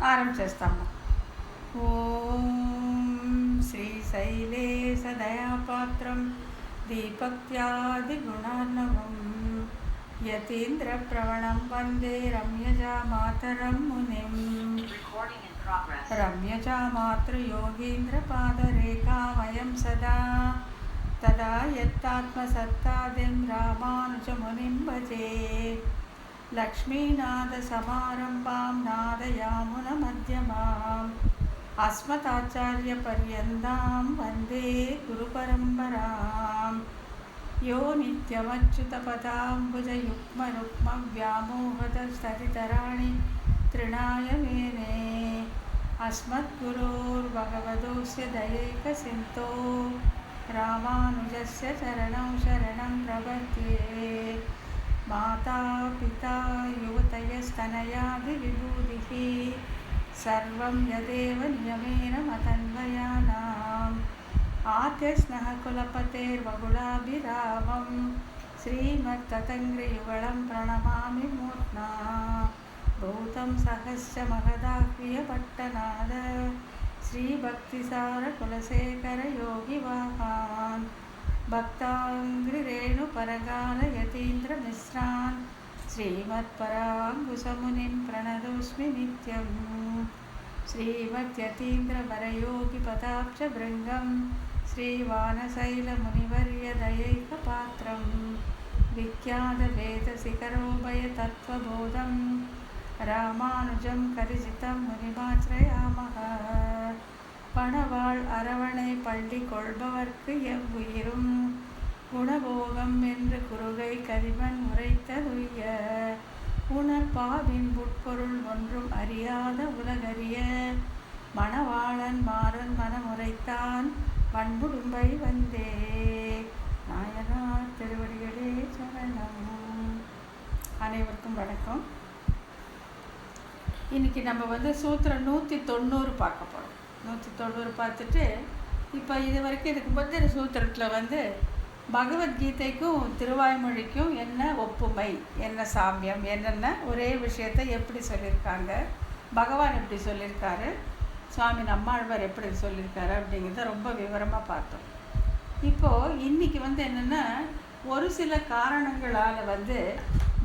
ఆరంభిస్తాము. ఓం శ్రీశైలేశదయాపాత్రం దీపక్త్యాదిగుణార్ణవం యతీంద్రప్రవణం వందే రమ్యజామాతరం మునిం. రమ్యజామాతృయోగీంద్రపాదరేఖామయం సదా తదా యత్తాత్మసత్తాదిం రామానుజమునిం భజే. లక్ష్మీనాథసమారంభాం నాదయామునమధ్యమాం అస్మదాచార్యపర్యంతాం వందే గురుపరంపరాం. యో నిత్యమచ్యుతపదాంబుజయుగ్మరుక్మవ్యామోహతస్తరితరాణి తృణాయ మేనే. అస్మద్గురోర్భగవతోస్య దయైకసిన్తో రామానుజస్య చరణం శరణం ప్రపద్యే. మాతా పితా యువతయస్తనయాదివిభూతిః సర్వం యదేవ నియమేన మతన్వయానాం. ఆద్యస్నః కులపతేర్వగుళాభిరామం శ్రీమత్తతంగ్రియుగళం ప్రణమామి మూర్ధ్నా. భూతం సహస్ర మహదాహ్వియపట్టనాద శ్రీభక్తిసారకులశేఖర యోగివాహాన్ భక్తాంగ్రిరేణుపరగాలయతీంద్రమిశ్రాన్ శ్రీమత్పరాంగుశమునిం ప్రణతోస్మి నిత్యం. శ్రీమద్యతీంద్రవరయోగిపదాబ్జభృంగం శ్రీవానశైలమునివర్యదయైకపాత్రం విఖ్యాతవేదశిఖరోభయతత్త్వబోధం ராமானுஜம் கரிசிதம் முனிமாச்ரயாமஹ. பணவாள் அரவணை பள்ளி கொள்பவர்க்கு எவ்வுயிரும் குணபோகம் என்று குறுகை கரிமன் உரைத்ததுய்ய. உணர்பாவின் உட்பொருள் ஒன்றும் அறியாத உலகறிய மணவாளன் மாறன் மனமுரைத்தான் பண்புடும்பை வந்தே. நாயனார் திருவடிகளே சரணம். அனைவருக்கும் வணக்கம். இன்றைக்கி நம்ம சூத்திரம் 190 பார்க்க போகிறோம். 190 பார்த்துட்டு இப்போ இது வரைக்கும் இதுக்கு முந்தின சூத்திரத்தில் பகவத்கீதைக்கும் திருவாய்மொழிக்கும் என்ன ஒப்புமை, என்ன சாமியம், என்னென்ன ஒரே விஷயத்தை எப்படி சொல்லியிருக்காங்க, பகவான் எப்படி சொல்லியிருக்காரு, சுவாமி நம்மாழ்வார் எப்படி சொல்லியிருக்காரு அப்படிங்கிறத ரொம்ப விவரமாக பார்த்தோம். இப்போது இன்றைக்கி என்னென்னா ஒரு சில காரணங்களால்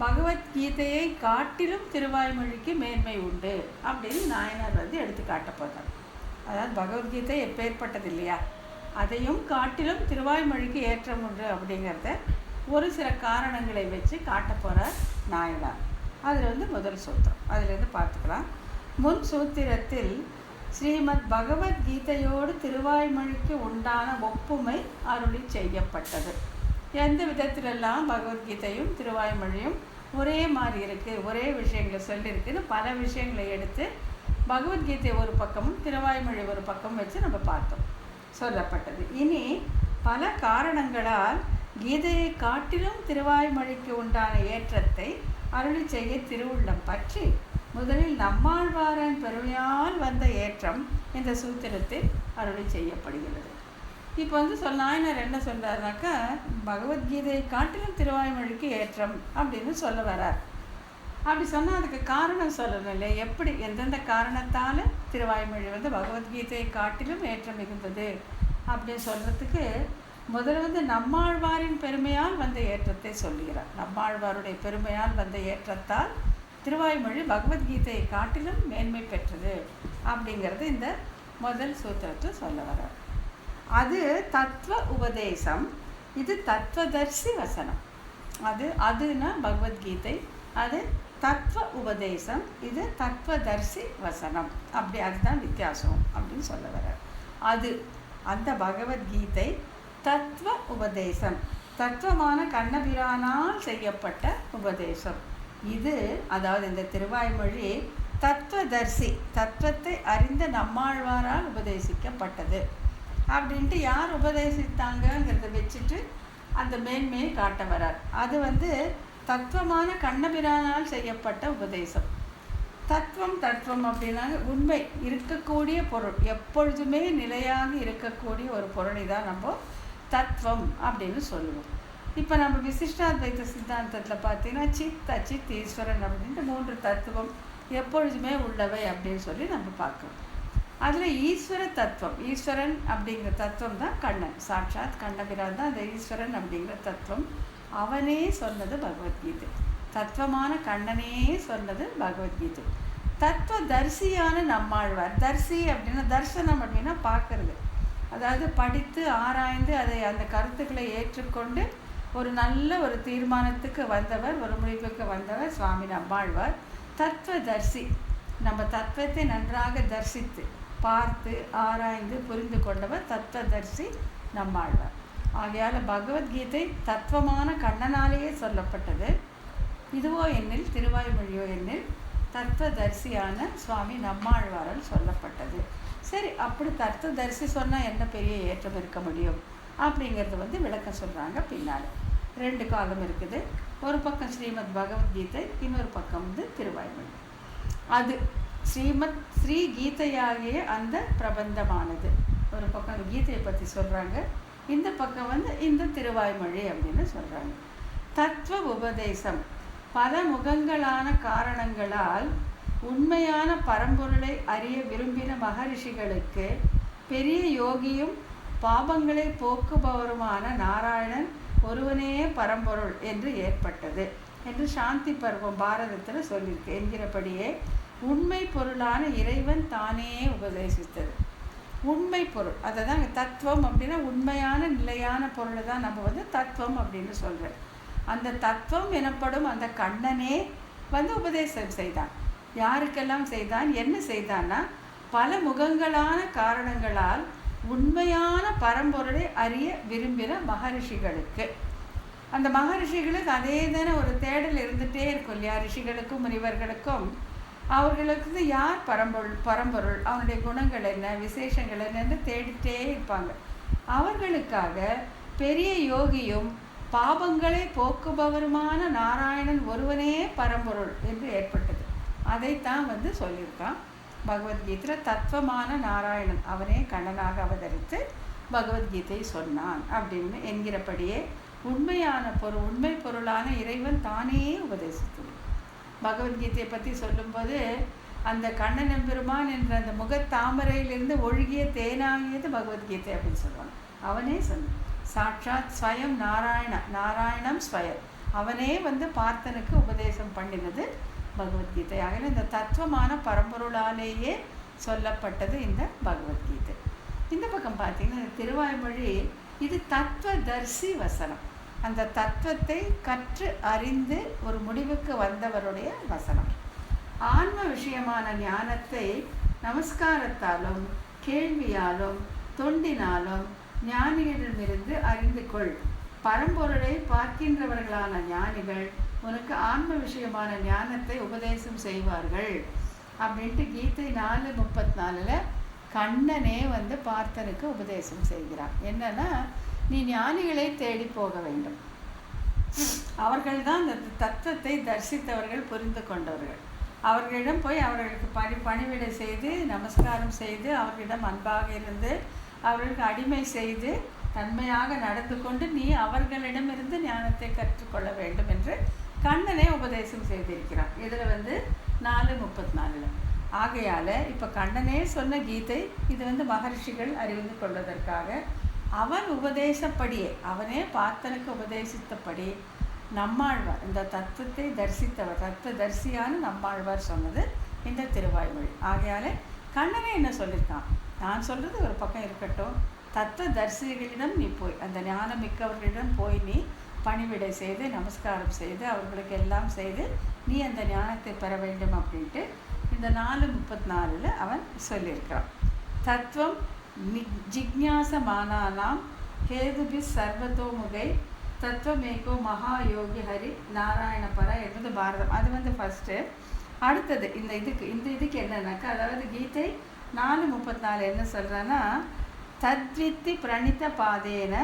பகவத்கீதையை காட்டிலும் திருவாய்மொழிக்கு மேன்மை உண்டு அப்படின்னு நாயனார் எடுத்து காட்ட போகிறார். அதாவது பகவத்கீதை எப்பேற்பட்டது இல்லையா, அதையும் காட்டிலும் திருவாய்மொழிக்கு ஏற்றம் உண்டு அப்படிங்கிறத ஒரு சில காரணங்களை வச்சு காட்ட போகிறார் நாயனார். அதில் முதல் சூத்திரம், அதிலேருந்து பார்த்துக்கலாம். முன் சூத்திரத்தில் ஸ்ரீமத் பகவத்கீதையோடு திருவாய்மொழிக்கு உண்டான ஒப்புமை அருளி செய்யப்பட்டது. எந்த விதத்திலெல்லாம் பகவத்கீதையும் திருவாய்மொழியும் ஒரே மாதிரி இருக்குது, ஒரே விஷயங்களை சொல்லியிருக்குன்னு பல விஷயங்களை எடுத்து பகவத்கீதை ஒரு பக்கமும் திருவாய்மொழி ஒரு பக்கம் வச்சு நம்ம பார்த்தோம், சொல்லப்பட்டது. இனி பல காரணங்களால் கீதையை காட்டிலும் திருவாய்மொழிக்கு உண்டான ஏற்றத்தை அருளி செய்ய திருவுள்ளம் பற்றி முதலில் நம்மாழ்வாரன் பெருமையால் வந்த ஏற்றம் இந்த சூத்திரத்தில் அருளி செய்யப்படுகிறது. இப்போ நாயனார் என்ன சொல்கிறாருனாக்கா, பகவத்கீதையை காட்டிலும் திருவாய்மொழிக்கு ஏற்றம் அப்படின்னு சொல்ல வரார். அப்படி சொன்னால் அதுக்கு காரணம் சொல்லணும் இல்லை, எப்படி எந்தெந்த காரணத்தால் திருவாய்மொழி பகவத்கீதையை காட்டிலும் ஏற்றம் மிகுந்தது அப்படின்னு சொல்கிறதுக்கு முதல்ல நம்மாழ்வாரின் பெருமையால் வந்த ஏற்றத்தை சொல்லுகிறார். நம்மாழ்வாருடைய பெருமையால் வந்த ஏற்றத்தால் திருவாய்மொழி பகவத்கீதையை காட்டிலும் மேன்மை பெற்றது அப்படிங்கிறது இந்த முதல் சூத்திரத்தை சொல்ல வர்றார். அது தத்துவ உபதேசம், இது தத்துவதர்சி வசனம். அதுனா பகவத்கீதை, அது தத்துவ உபதேசம், இது தத்துவதர்சி வசனம். அதுதான் வித்தியாசம் அப்படின்னு சொல்ல வர்றார். அந்த பகவத்கீதை தத்துவ உபதேசம், தத்துவமான கண்ணபிரானால் செய்யப்பட்ட உபதேசம். இது அதாவது இந்த திருவாய்மொழி தத்துவதர்சி, தத்துவத்தை அறிந்த நம்மாழ்வாரால் உபதேசிக்கப்பட்டது அப்படின்ட்டு யார் உபதேசித்தாங்கிறத வச்சுட்டு அந்த மேன்மையை காட்ட வரார். அது தத்துவமான கண்ணபிரானால் செய்யப்பட்ட உபதேசம். தத்துவம் அப்படின்னா உண்மை இருக்கக்கூடிய பொருள், எப்பொழுதுமே நிலையாக இருக்கக்கூடிய ஒரு பொருளை தான் நம்ம தத்துவம் அப்படின்னு சொல்லுவோம். இப்போ நம்ம விசிஷ்டாத்வைத சித்தாந்தத்தில் பார்த்தீங்கன்னா சித், அச்சித், ஈஸ்வரன் அப்படின்ட்டு 3 தத்துவம் எப்பொழுதுமே உள்ளவை அப்படின்னு சொல்லி நம்ம பார்க்குறோம். அதில் ஈஸ்வர தத்துவம், ஈஸ்வரன் அப்படிங்கிற தத்துவம் தான் கண்ணன். சாட்சாத் கண்ணபிரான் தான் அந்த ஈஸ்வரன் அப்படிங்கிற தத்துவம். அவனே சொன்னது பகவத்கீதை. தத்துவமான கண்ணனே சொன்னது பகவத்கீதை. தத்துவ தரிசியான நம்மாழ்வார். தரிசி அப்படின்னா தர்சனம் அப்படின்னா பார்க்கறது, அதாவது படித்து ஆராய்ந்து அதை அந்த கருத்துக்களை ஏற்றுக்கொண்டு ஒரு நல்ல ஒரு தீர்மானத்துக்கு வந்தவர், ஒரு முடிவுக்கு வந்தவர் சுவாமி நம்மாழ்வார். தத்துவ தரிசி, நம்ம தத்துவத்தை நன்றாக தரிசித்து பார்த்து ஆராய்ந்து புரிந்து கொண்டவர் தத்துவதர்சி நம்மாழ்வார். ஆகையால் பகவத்கீதை தத்துவமான கண்ணனாலேயே சொல்லப்பட்டது. இதுவோ என்னில் திருவாய்மொழியோ என்னில் தத்துவதரிசியான சுவாமி நம்மாழ்வாரால் சொல்லப்பட்டது. சரி, அப்படி தத்துவதரிசி சொன்னால் என்ன பெரிய ஏற்றம் இருக்க முடியும் அப்படிங்கிறது விளக்கம் சொல்கிறாங்க. பின்னால் 2 காலம் இருக்குது. ஒரு பக்கம் ஸ்ரீமத் பகவத்கீதை, இன்னொரு பக்கம் திருவாய்மொழி. அது ஸ்ரீ கீதையாகிய அந்த பிரபந்தமானது. ஒரு பக்கம் கீதையை பற்றி சொல்கிறாங்க, இந்த பக்கம் இந்த திருவாய்மொழி அப்படின்னு சொல்கிறாங்க. தத்துவ உபதேசம் பல முகங்களான காரணங்களால் உண்மையான பரம்பொருளை அறிய விரும்பின மகரிஷிகளுக்கு பெரிய யோகியும் பாபங்களை போக்குபவருமான நாராயணன் ஒருவனே பரம்பொருள் என்று ஏற்பட்டது என்று சாந்தி பருவம் பாரதத்தில் சொல்லியிருக்கு. என்கிறபடியே உண்மை பொருளான இறைவன் தானே உபதேசித்தது. உண்மை பொருள், அதை தான் தத்துவம் அப்படின்னா உண்மையான நிலையான பொருளை தான் நம்ம தத்துவம் அப்படின்னு சொல்கிறோம். அந்த தத்துவம் எனப்படும் அந்த கண்ணனே உபதேசம் செய்தான். யாருக்கெல்லாம் செய்தான், என்ன செய்தான்னா, பல முகங்களான காரணங்களால் உண்மையான பரம்பொருளை அறிய விரும்பின மகரிஷிகளுக்கு. அந்த மகரிஷிகளுக்கு அதே தானே ஒரு தேடல் இருந்துகிட்டே இருக்கும் இல்லையா? ரிஷிகளுக்கும் முனிவர்களுக்கும் அவர்களுக்கு யார் பரம்பொருள், அவனுடைய குணங்கள் என்ன, விசேஷங்கள் என்னன்னு தேடிட்டே இருப்பாங்க. அவர்களுக்காக பெரிய யோகியும் பாபங்களை போக்குபவருமான நாராயணன் ஒருவனே பரம்பொருள் என்று ஏற்பட்டது. அதைத்தான் சொல்லியிருக்கான் பகவத்கீதையில். தத்துவமான நாராயணன் அவனே கண்ணனாக அவதரித்து பகவத்கீதை சொன்னான் அப்படின்னு என்கிறபடியே உண்மையான உண்மை பொருளான இறைவன் தானே உபதேசித்தது. பகவத்கீதையை பற்றி சொல்லும்போது அந்த கண்ணன் எம்பெருமான் என்ற அந்த முகத்தாமரையிலிருந்து ஒழுகிய தேனாகியது பகவத்கீதை அப்படின்னு சொல்லுவாங்க. அவனே சொன்னான். சாட்சாத் ஸ்வயம் நாராயணம் ஸ்வயம், அவனே பார்த்தனுக்கு உபதேசம் பண்ணினது பகவத்கீதை. ஆக இந்த தத்துவமான பரம்பொருளாலேயே சொல்லப்பட்டது இந்த பகவத்கீதை. இந்த பக்கம் பார்த்தீங்கன்னா இந்த திருவாய்மொழி இது தத்துவதர்சி வசனம். அந்த தத்துவத்தை கற்று அறிந்து ஒரு முடிவுக்கு வந்தவருடைய வசனம். ஆன்ம விஷயமான ஞானத்தை நமஸ்காரத்தாலும் கேள்வியாலும் தொண்டினாலும் ஞானிகளிடமிருந்து அறிந்து கொள். பரம்பொருளை பார்க்கின்றவர்களான ஞானிகள் உனக்கு ஆன்ம விஷயமான ஞானத்தை உபதேசம் செய்வார்கள் அப்படின்ட்டு கீதை 4:34 கண்ணனே பார்த்தனுக்கு உபதேசம் செய்கிறான். என்னன்னா, நீ ஞானிகளை தேடி போக வேண்டும். அவர்கள் தான் அந்த தத்துவத்தை தரிசித்தவர்கள், புரிந்து கொண்டவர்கள். அவர்களிடம் போய் அவர்களுக்கு பணிவிடை செய்து நமஸ்காரம் செய்து அவர்களிடம் அன்பாக இருந்து அவர்களுக்கு அடிமை செய்து தன்மையாக நடந்து கொண்டு நீ அவர்களிடமிருந்து ஞானத்தை கற்றுக்கொள்ள வேண்டும் என்று கண்ணனே உபதேசம் செய்திருக்கிறான். இதில் 4:34. ஆகையால் இப்போ கண்ணனே சொன்ன கீதை இது மகரிஷிகள் அறிந்து கொள்வதற்காக அவன் உபதேசப்படியே, அவனே பார்த்தனுக்கு உபதேசித்தபடி நம்மாழ்வார், இந்த தத்துவத்தை தரிசித்தவர், தத்துவதரிசியான நம்மாழ்வார் சொன்னது இந்த திருவாய்மொழி. ஆகையால் கண்ணனே என்ன சொல்லியிருக்கான், நான் சொல்கிறது ஒரு பக்கம் இருக்கட்டும், தத்துவதரிசிகளிடம் நீ போய், அந்த ஞானம் மிக்கவர்களிடம் போய் நீ பணிவிடை செய்து நமஸ்காரம் செய்து அவர்களுக்கு எல்லாம் செய்து நீ அந்த ஞானத்தை பெற வேண்டும் அப்படின்ட்டு இந்த 4:34 அவன் சொல்லியிருக்கிறான். தத்துவம் ஜிக்ஞாசமானானாம் ஹேதுபி சர்வதோமுகை தத்துவமேகோ மகாயோகி ஹரி நாராயணபர என்பது பாரதம். அது ஃபஸ்ட்டு. அடுத்தது இதுக்கு என்னன்னாக்கா, அதாவது கீதை 4:34 என்ன சொல்கிறேன்னா, தத்வித்தி பிரணித பாதேன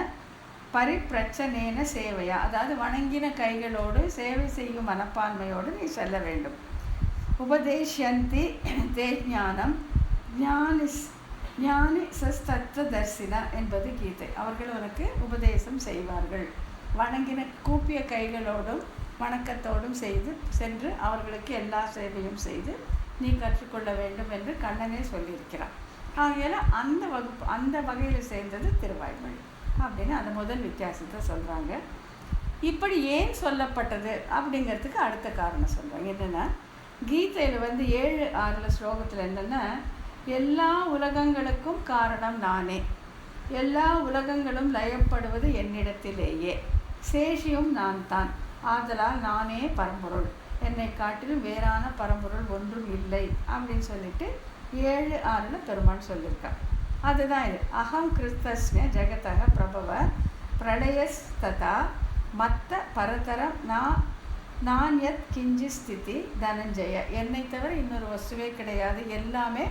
பரிப்பிரச்சனேன சேவையா, அதாவது வணங்கின கைகளோடு சேவை செய்யும் மனப்பான்மையோடு நீ செல்ல வேண்டும். உபதேஷ்யந்தி தே ஞானம் ஞானி சஸ்தத்துவ தர்சினா என்பது கீதை. அவர்கள் உனக்கு உபதேசம் செய்வார்கள். வணங்கின கூப்பிய கைகளோடும் வணக்கத்தோடும் செய்து சென்று அவர்களுக்கு எல்லா சேவையும் செய்து நீ கற்றுக்கொள்ள வேண்டும் என்று கண்ணனே சொல்லியிருக்கிறான். ஆகையால் அந்த வகையில் சேர்ந்தது திருவாய்மொழி அப்படின்னு அந்த முதல் வித்தியாசத்தை சொல்கிறாங்க. இப்படி ஏன் சொல்லப்பட்டது அப்படிங்கிறதுக்கு அடுத்த காரணம் சொல்கிறாங்க. என்னென்னா, கீதையில் 7:6 ஸ்லோகத்தில் என்னென்னா, எல்லா உலகங்களுக்கும் காரணம் நானே, எல்லா உலகங்களும் லயப்படுவது என்னிடத்திலேயே, சேஷியும் நான் தான், ஆதலால் நானே பரம்பொருள், என்னை காட்டிலும் வேறான பரம்பொருள் ஒன்றும் இல்லை அப்படின்னு சொல்லிட்டு 7:6 பெருமாள் சொல்லியிருக்கார். அதுதான் இது. அகம் கிருத்தஸ்ய ஜெகதக பிரபவ பிரளயஸ்ததா மத்த பரதரம் நான் யத் கிஞ்சி ஸ்திதி தனஞ்சய, என்னை தவிர இன்னொரு வஸ்துவே கிடையாது, எல்லாமே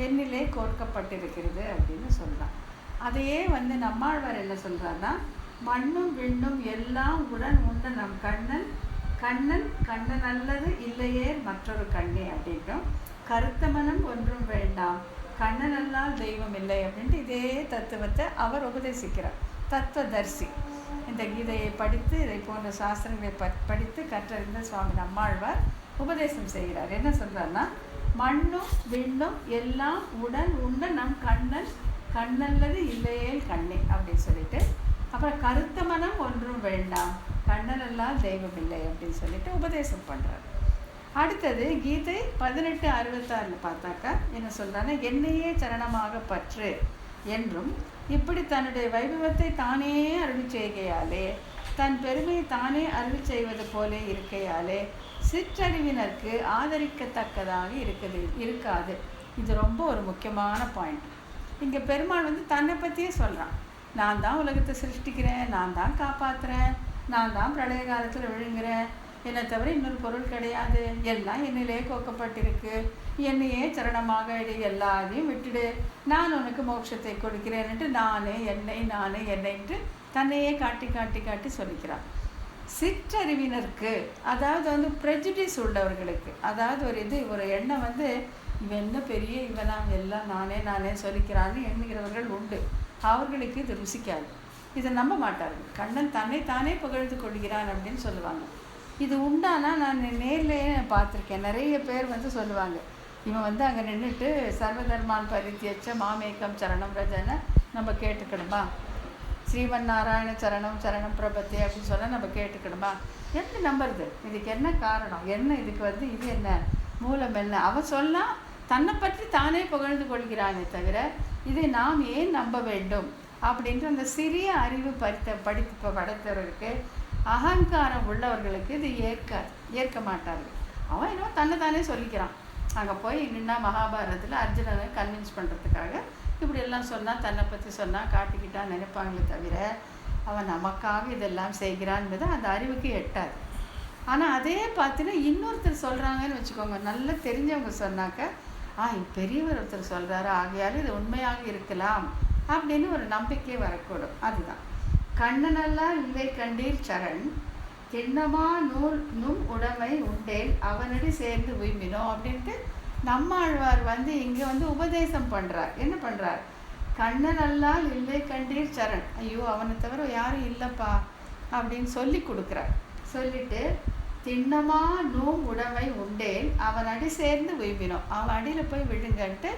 என்னிலே கோர்க்கப்பட்டிருக்கிறது அப்படின்னு சொல்கிறான். அதையே நம்மாழ்வார் என்ன சொல்கிறாருன்னா, மண்ணும் விண்ணும் எல்லாம் உடன் உண்ட நம் கண்ணன் அல்லது இல்லையே மற்றொரு கண்ணே அப்படின்ட்டும், கருத்த மனம் ஒன்றும் வேண்டாம், கண்ணனல்லால் தெய்வம் இல்லை அப்படின்ட்டு இதே தத்துவத்தை அவர் உபதேசிக்கிறார். தத்துவதர்சி. இந்த கீதையை படித்து இதை போன்ற சாஸ்திரங்களை படித்து கற்றறிந்த சுவாமி நம்மாழ்வார் உபதேசம் செய்கிறார். என்ன சொல்கிறார்னா, மண்ணும் விண்ணும் எல்லாம் உடன் உண்ட நம் கண்ணல்லது இல்லையே கண்ணே அப்படின்னு சொல்லிட்டு, அப்புறம் கருத்த மனம் ஒன்றும் வேண்டாம், கண்ணனல்லால் தெய்வம் இல்லை அப்படின்னு சொல்லிட்டு உபதேசம் பண்ணுறார். அடுத்தது கீதை 18:66 பார்த்தாக்கா என்ன சொல்கிறாங்கன்னா, என்னையே சரணமாக பற்று என்றும், இப்படி தன்னுடைய வைபவத்தை தானே அருளி செய்கையாலே, தன் பெருமையை தானே அருளி செய்வது போலே இருக்கையாலே சிற்றறிவினருக்கு ஆதரிக்கத்தக்கதாக இருக்காது. இது ரொம்ப ஒரு முக்கியமான பாயிண்ட். இங்கே பெருமாள் தன்னை பற்றியே சொல்கிறான். நான் தான் உலகத்தை சிருஷ்டிக்கிறேன், நான் தான் காப்பாற்றுறேன், நான் தான் பிரளய காலத்தில் விழுங்குறேன், என்னை தவிர இன்னொரு பொருள் கிடையாது, எல்லாம் என்னிலே கோக்கப்பட்டிருக்கு, என்னையே சரணமாக எல்லாத்தையும் விட்டுடு, நான் உனக்கு மோட்சத்தை கொடுக்கிறேன்ட்டு என்னைன்ட்டு தன்னையே காட்டி காட்டி காட்டி சொல்லிக்கிறான். சிற்றறிவினருக்கு, அதாவது ப்ரெஜுடிஸ் உள்ளவர்களுக்கு, அதாவது ஒரு எண்ணம் இவன் என்ன பெரிய இவனா, எல்லாம் நானே சொல்லிக்கிறான்னு எண்ணுகிறவர்கள் உண்டு. அவர்களுக்கு இது ருசிக்காது, இதை நம்ப மாட்டார்கள். கண்ணன் தன்னைத்தானே புகழ்ந்து கொள்கிறான் அப்படின்னு சொல்லுவாங்க. இது உண்டானா நான் நேர்லேயே பார்த்துருக்கேன். நிறைய பேர் சொல்லுவாங்க, இவன் அங்கே நின்றுட்டு சர்வதர்மான் பரித்தியச்ச மாமேக்கம் சரணம் ரஜனை நம்ம கேட்டுக்கணுமா, ஸ்ரீமன் நாராயண சரணம் சரணம் பிரபத்தி அப்படின்னு சொல்ல நம்ம கேட்டுக்கணுமா? எப்படி நம்புறது? இதுக்கு என்ன காரணம், என்ன இதுக்கு இது என்ன மூலம், என்ன? அவன் சொன்னால் தன்னை பற்றி தானே புகழ்ந்து கொள்கிறானே தவிர இதை நாம் ஏன் நம்ப வேண்டும் அப்படின்ற அந்த சிறிய அறிவு படைத்தவர்களுக்கு, அகங்காரம் உள்ளவர்களுக்கு இது ஏற்க மாட்டார்கள். அவன் என்னவோ தன்னை சொல்லிக்கிறான். அங்கே போய் நின்னா மகாபாரதத்தில் அர்ஜுனனை கன்வின்ஸ் பண்ணுறதுக்காக இப்படியெல்லாம் சொன்னால், தன்னை பற்றி சொன்னால் காட்டிக்கிட்டான் நினைப்பாங்களே தவிர அவன் நமக்காக இதெல்லாம் செய்கிறான்றது அந்த அறிவுக்கு எட்டாது. ஆனால் அதே பார்த்தீங்கன்னா இன்னொருத்தர் சொல்கிறாங்கன்னு வச்சுக்கோங்க, நல்லா தெரிஞ்சவங்க சொன்னாக்க, பெரியவர் ஒருத்தர் சொல்கிறாரு, ஆகையால் இது உண்மையாக இருக்கலாம் அப்படின்னு ஒரு நம்பிக்கை வரக்கூடும். அதுதான் கண்ணனெல்லாம் இல்லை கண்டீர் சரண் திண்ணமா நும் உடைமை உண்டேன் அவனடி சேர்ந்து உய்மினோம் அப்படின்ட்டு நம்மாழ்வார் இங்கே உபதேசம் பண்ணுறார். என்ன பண்ணுறார்? கண்ணனல்லால் இல்லை கண்டீர் சரண், ஐயோ அவனை தவிர யாரும் இல்லைப்பா அப்படின்னு சொல்லி கொடுக்குறார். சொல்லிட்டு திண்ணமா நூம் உடைமை உண்டேன் அவன் அடி சேர்ந்து உய்மினோம், அவன் அடியில் போய் விழுங்கன்ட்டு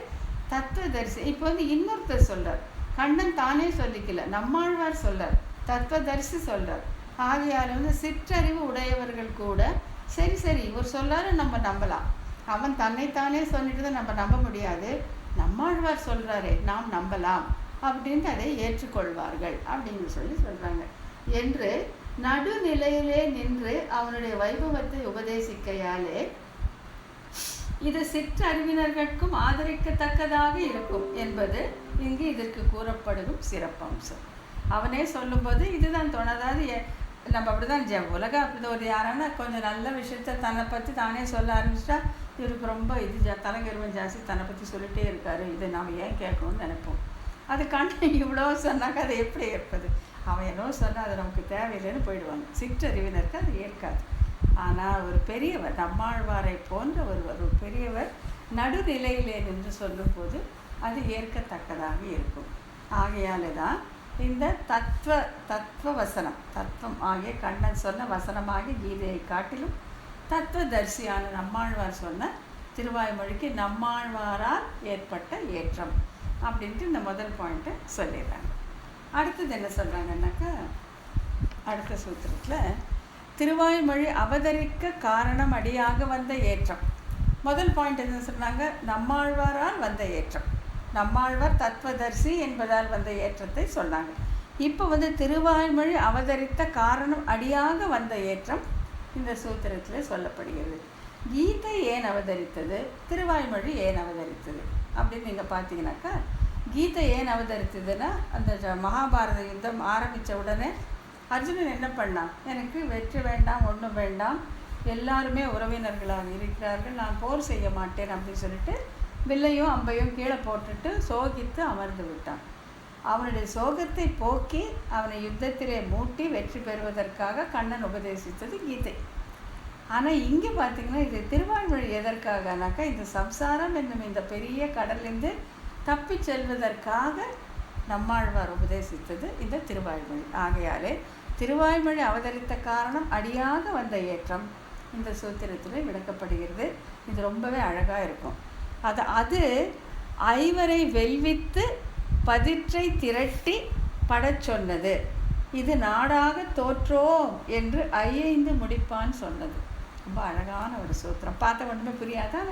தத்துவதரிசி. இப்போ இன்னொருத்தர் சொல்கிறார், கண்ணன் தானே சொல்லிக்கல, நம்மாழ்வார் சொல்கிறார், தத்துவதரிசி சொல்கிறார். ஆகையால் சிற்றறிவு உடையவர்கள் கூட சரி இவர் சொல்லாரு நம்ம நம்பலாம், அவன் தன்னைத்தானே சொல்லிட்டு நம்ம நம்ப முடியாது, நம்மாழ்வார் சொல்கிறாரே நாம் நம்பலாம் அப்படின்ட்டு அதை ஏற்றுக்கொள்வார்கள் அப்படின்னு சொல்கிறாங்க என்று நடுநிலையிலே நின்று அவனுடைய வைபவத்தை உபதேசிக்கையாலே இது சிற்றறிவினர்களுக்கும் ஆதரிக்கத்தக்கதாக இருக்கும் என்பது இங்கு இதற்கு கூறப்படும் சிறப்பம்சம். அவனே சொல்லும்போது இதுதான் தோணாதாவது. நம்ம அப்படி தான் உலகம் அப்படி ஒரு யாரானா கொஞ்சம் நல்ல விஷயத்த தன்னை பற்றி தானே சொல்ல ஆரம்பிச்சிட்டா இவருக்கு ரொம்ப தலைகருவம் ஜாஸ்தி, தன்னை பற்றி சொல்லிகிட்டே இருக்காரு, இதை நாம் ஏன் கேட்கணும்னு நினைப்போம். அது கண்டு இவ்வளோ சொன்னாக்க அதை எப்படி ஏற்பது? அவன் என்னோ சொன்னால் அது நமக்கு தேவையில்லைன்னு போயிடுவாங்க. சிற்றறிவினருக்கு அது ஏற்காது. ஆனால் ஒரு பெரியவர், நம்மாழ்வாரை போன்ற ஒரு பெரியவர் நடுநிலையிலே நின்று சொல்லும்போது அது ஏற்கத்தக்கதாக இருக்கும். ஆகையால் தான் இந்த தத்துவ வசனம், தத்துவம் ஆகிய கண்ணன் சொன்ன வசனமாகிய கீதையை காட்டிலும் தத்துவதரிசியான நம்மாழ்வார் சொன்ன திருவாய்மொழிக்கு நம்மாழ்வாரால் ஏற்பட்ட ஏற்றம் அப்படின்ட்டு இந்த முதல் பாயிண்ட்டை சொல்லிடுறாங்க. அடுத்தது என்ன சொல்கிறாங்கன்னாக்கா, அடுத்த சூத்திரத்தில் திருவாய்மொழி அவதரிக்க காரணம் அடியாக வந்த ஏற்றம். முதல் பாயிண்ட் என்ன சொன்னாங்க? நம்மாழ்வாரால் வந்த ஏற்றம். நம்மாழ்வார் தத்துவதர்சி என்பதால் வந்த ஏற்றத்தை சொன்னாங்க. இப்போ திருவாய்மொழி அவதரித்த காரணம் அடியாக வந்த ஏற்றம் இந்த சூத்திரத்தில் சொல்லப்படுகிறது. கீதை ஏன் அவதரித்தது, திருவாய்மொழி ஏன் அவதரித்தது அப்படின்னு நீங்கள் பார்த்தீங்கன்னாக்கா, கீதை ஏன் அவதரித்ததுன்னா, அந்த மகாபாரத யுத்தம் ஆரம்பித்த உடனே அர்ஜுனன் என்ன பண்ணான்? எனக்கு வெற்றி வேண்டாம், ஒன்றும் வேண்டாம், எல்லாருமே உறவினர்களாக இருக்கிறார்கள், நான் போர் செய்ய மாட்டேன் அப்படின்னு சொல்லிட்டு வில்லையும் அம்பையும் கீழே போட்டுட்டு சோகித்து அமர்ந்து விட்டான். அவனுடைய சோகத்தை போக்கி அவனை யுத்தத்திலே மூட்டி வெற்றி பெறுவதற்காக கண்ணன் உபதேசித்தது கீதை. ஆனால் இங்கே பார்த்திங்கன்னா இது திருவாய்மொழி எதற்காகனாக்கா, இந்த சம்சாரம் என்னும் இந்த பெரிய கடலிருந்து தப்பி செல்வதற்காக நம்மாழ்வார் உபதேசித்தது இந்த திருவாய்மொழி. ஆகையாலே திருவாய்மொழி அவதரித்த காரணம் அடியாக வந்த ஏற்றம் இந்த சூத்திரத்தில் விளக்கப்படுகிறது. இது ரொம்பவே அழகாக இருக்கும். அது ஐவரை வெல்வித்து பதிற்றை திரட்டி படச் சொன்னது. இது நாடாக தோற்றோம் என்று ஐந்து முடிப்பான் சொன்னது. ரொம்ப அழகான ஒரு சூத்திரம். பார்த்த ஒன்றுமே புரியாதான்,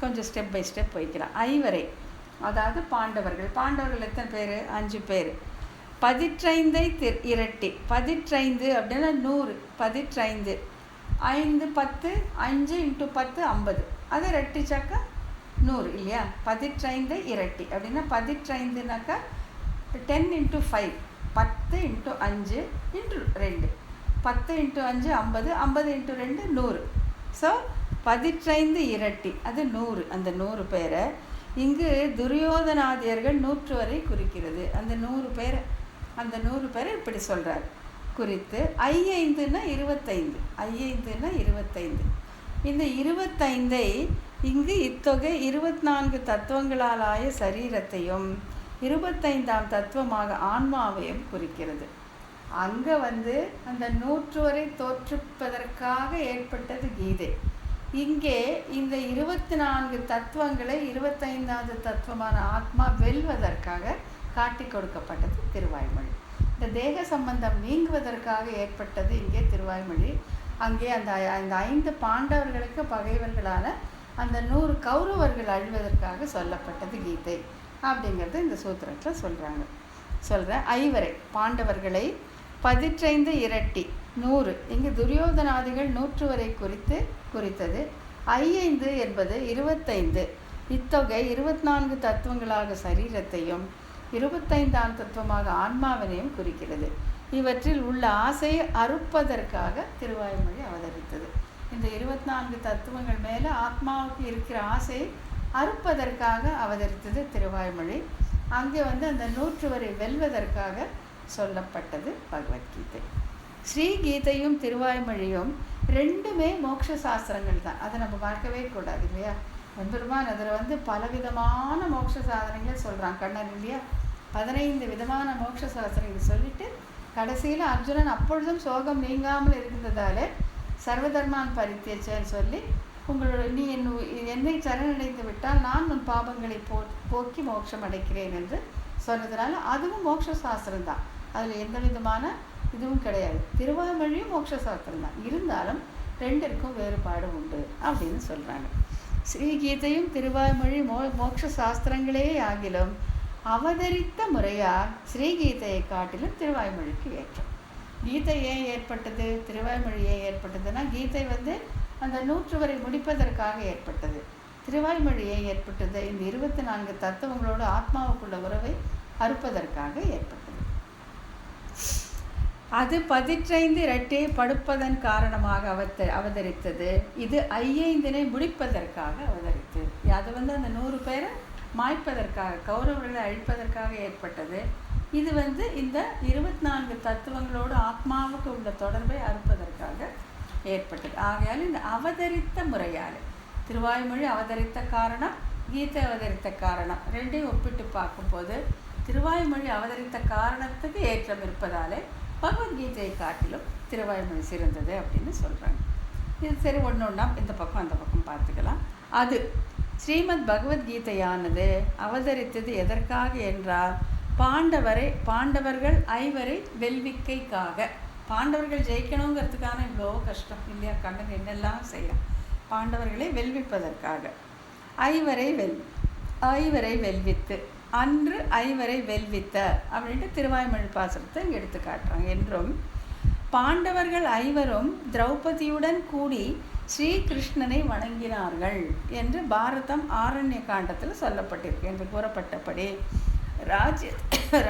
கொஞ்சம் ஸ்டெப் பை ஸ்டெப் போய்க்கலாம். ஐவரை அதாவது பாண்டவர்கள் எத்தனை பேர்? 5 பேர். பதிற்றைந்தை இரட்டி. பதிற்றைந்து அப்படின்னா 100. பதிற்றைந்து 5 10 5 × 10 50. அதை ரெட்டிச்சாக்கா 100 இல்லையா? பதிற்றைந்தை இரட்டி அப்படின்னா பதிற்றைந்துனாக்கா 10 × 5 10 × 5 × 2 10 × 5 50 50 × 2 100. ஸோ பதிற்றைந்து இரட்டி அது 100. அந்த 100 பேரை இங்கு துரியோதனாதியர்கள் 100 வரை குறிக்கிறது. அந்த 100 பேரை இப்படி சொல்கிறார் குறித்து. ஐந்துன்னா 25. ஐந்துன்னா 25. இந்த 25ஐ இங்கு இத்தொகை 24 தத்துவங்களால் ஆய சரீரத்தையும் 25ஆம் தத்துவமாக ஆன்மாவையும் குறிக்கிறது. அங்கே அந்த 100 வரை தோற்றுப்பதற்காக ஏற்பட்டது கீதை. இங்கே இந்த 24 தத்துவங்களை 25ஆவது தத்துவமான ஆத்மா வெல்வதற்காக காட்டி கொடுக்கப்பட்டது திருவாய்மொழி. இந்த தேக சம்பந்தம் நீங்குவதற்காக ஏற்பட்டது இங்கே திருவாய்மொழி. அங்கே அந்த 5 பாண்டவர்களுக்கு பகைவர்களான அந்த 100 கௌரவர்கள் அழிவதற்காக சொல்லப்பட்டது கீதை அப்படிங்கிறது இந்த சூத்திரத்தில் சொல்கிறேன். ஐவரை பாண்டவர்களை பதிற்றைந்து இரட்டி 100. இங்கு துரியோதனாதிகள் 100 வரை குறித்தது. ஐந்து என்பது 25. இத்தொகை 24 தத்துவங்களாக சரீரத்தையும் 25ஆம் தத்துவமாக ஆன்மாவினையும் குறிக்கிறது. இவற்றில் உள்ள ஆசையை அறுப்பதற்காக திருவாய்மொழி அவதரித்தது. இந்த 24 தத்துவங்கள் மேலே ஆத்மாவுக்கு இருக்கிற ஆசையை அறுப்பதற்காக அவதரித்தது திருவாய்மொழி. அங்கே அந்த 100 வரை வெல்வதற்காக சொல்லப்பட்டது பகவத்கீதை. ஸ்ரீகீதையும் திருவாய்மொழியும் ரெண்டுமே மோட்ச சாஸ்திரங்கள் தான். அதை நம்ம பார்க்கவே கூடாது இல்லையா? பெருமான் அதில் பலவிதமான மோட்ச சாதனைகளை சொல்கிறான் கண்ணன் இல்லையா? 15 விதமான மோட்ச சாஸ்திரங்கள் சொல்லிட்டு கடைசியில் அர்ஜுனன் அப்பொழுதும் சோகம் நீங்காமல் இருந்ததாலே சர்வதர்மான் பரித்தியச்சேன்னு சொல்லி நீ என்னை சரணடைந்து விட்டால் நான் உன் பாபங்களை போக்கி மோட்சம் அடைக்கிறேன் என்று சொன்னதுனால அதுவும் மோட்ச சாஸ்திரம் தான். அதில் எந்த விதமான இதுவும் கிடையாது. திருவாய்மொழியும் மோட்ச சாஸ்திரம் தான். இருந்தாலும் ரெண்டிற்கும் வேறுபாடு உண்டு அப்படின்னு சொல்கிறாங்க. ஸ்ரீகீதையும் திருவாய்மொழி மோட்ச சாஸ்திரங்களே ஆகிலும் அவதரித்த முறையால் ஸ்ரீகீதையை காட்டிலும் திருவாய்மொழிக்கு ஏற்றம். கீதை ஏன் ஏற்பட்டது, திருவாய்மொழி ஏன் ஏற்பட்டதுன்னா, கீதை அந்த 100 வரை முடிப்பதற்காக ஏற்பட்டது. திருவாய்மொழி ஏன் ஏற்பட்டது? இந்த 24 தத்துவங்களோடு ஆத்மாவுக்குள்ள உறவை அறுப்பதற்காக ஏற்பட்டது. அது பதிற்றைந்து இரட்டியை படுப்பதன் காரணமாக அவதரித்தது. இது ஐந்தினை முடிப்பதற்காக அவதரித்தது. அது அந்த 100 பேரை மாய்ப்பதற்காக, கௌரவர்களை அழிப்பதற்காக ஏற்பட்டது. இது இந்த 24 தத்துவங்களோடு ஆத்மாவுக்கு உள்ள தொடர்பை அறுப்பதற்காக ஏற்பட்டது. ஆகையால் இந்த அவதரித்த முறையால் திருவாய்மொழி அவதரித்த காரணம், கீதை அவதரித்த காரணம் ரெண்டையும் ஒப்பிட்டு பார்க்கும்போது திருவாய்மொழி அவதரித்த காரணத்துக்கு ஏற்றம் இருப்பதாலே பகவத்கீதையை காட்டிலும் திருவாய்மொழி சிறந்தது அப்படின்னு சொல்கிறாங்க. இது சரி, ஒன்று ஒன்றா இந்த பக்கம் அந்த பக்கம் பார்த்துக்கலாம். அது ஸ்ரீமத் பகவத்கீதையானது அவதரித்தது எதற்காக என்றால் பாண்டவர்கள் ஐவரை வெல்விக்கைக்காக. பாண்டவர்கள் ஜெயிக்கணுங்கிறதுக்கான இவ்வளோ கஷ்டம் இல்லையா, கண்ணன் என்னெல்லாம் செய்யலாம், பாண்டவர்களை வெல்விப்பதற்காக. ஐவரை வெல்வித்து அன்று ஐவரை வெல்வித்த அப்படின்ட்டு திருவாய்மொழி பாசுரத்தை எடுத்து காட்டுறாங்க. என்றும் பாண்டவர்கள் ஐவரும் திரௌபதியுடன் கூடி ஸ்ரீகிருஷ்ணனை வணங்கினார்கள் என்று பாரதம் ஆரண்ய காண்டத்தில் சொல்லப்பட்டிருக்கு. என்று கூறப்பட்டபடி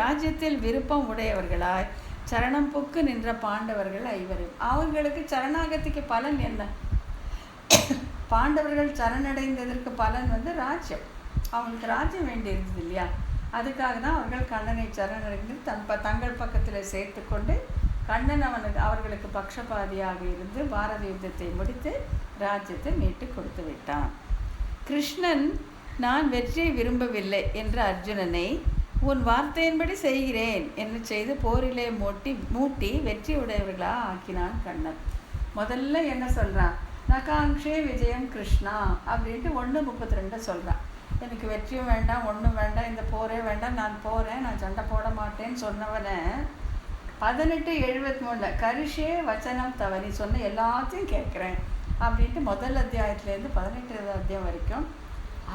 ராஜ்யத்தில் விருப்பம் உடையவர்களாய் சரணம் புக்கு நின்ற பாண்டவர்கள் ஐவரும். அவர்களுக்கு சரணாகதிக்கு பலன் என்ன? பாண்டவர்கள் சரணடைந்ததற்கு பலன் ராஜ்யம். அவங்களுக்கு ராஜ்யம் வேண்டியிருந்தது இல்லையா, அதுக்காக தான் அவர்கள் கண்ணனை சரணடைந்து தங்கள் பக்கத்தில் சேர்த்து கொண்டு கண்ணன் அவர்களுக்கு பக்ஷபாதியாக இருந்து பாரத யுத்தத்தை முடித்து ராஜ்யத்தை மீட்டு கொடுத்து விட்டான். கிருஷ்ணன் நான் வெற்றியை விரும்பவில்லை என்ற அர்ஜுனனை உன் வார்த்தையின்படி செய்கிறேன் என்று செய்து போரிலே மூட்டி வெற்றி உடையவர்களாக ஆக்கினான் கண்ணன். முதல்ல என்ன சொல்கிறான், நகாங்ஷே விஜயம் கிருஷ்ணா அப்படின்ட்டு 1:32 சொல்கிறான். எனக்கு வெற்றியும் வேண்டாம், ஒன்றும் வேண்டாம், இந்த போரே வேண்டாம், நான் போகிறேன், நான் சண்டை போட மாட்டேன்னு சொன்னவனை 18:73 கரிஷே வச்சனம் தவ, நீ சொன்ன எல்லாத்தையும் கேட்குறேன் அப்படின்ட்டு முதல் அத்தியாயத்துலேருந்து 18வது அத்தியாயம் வரைக்கும்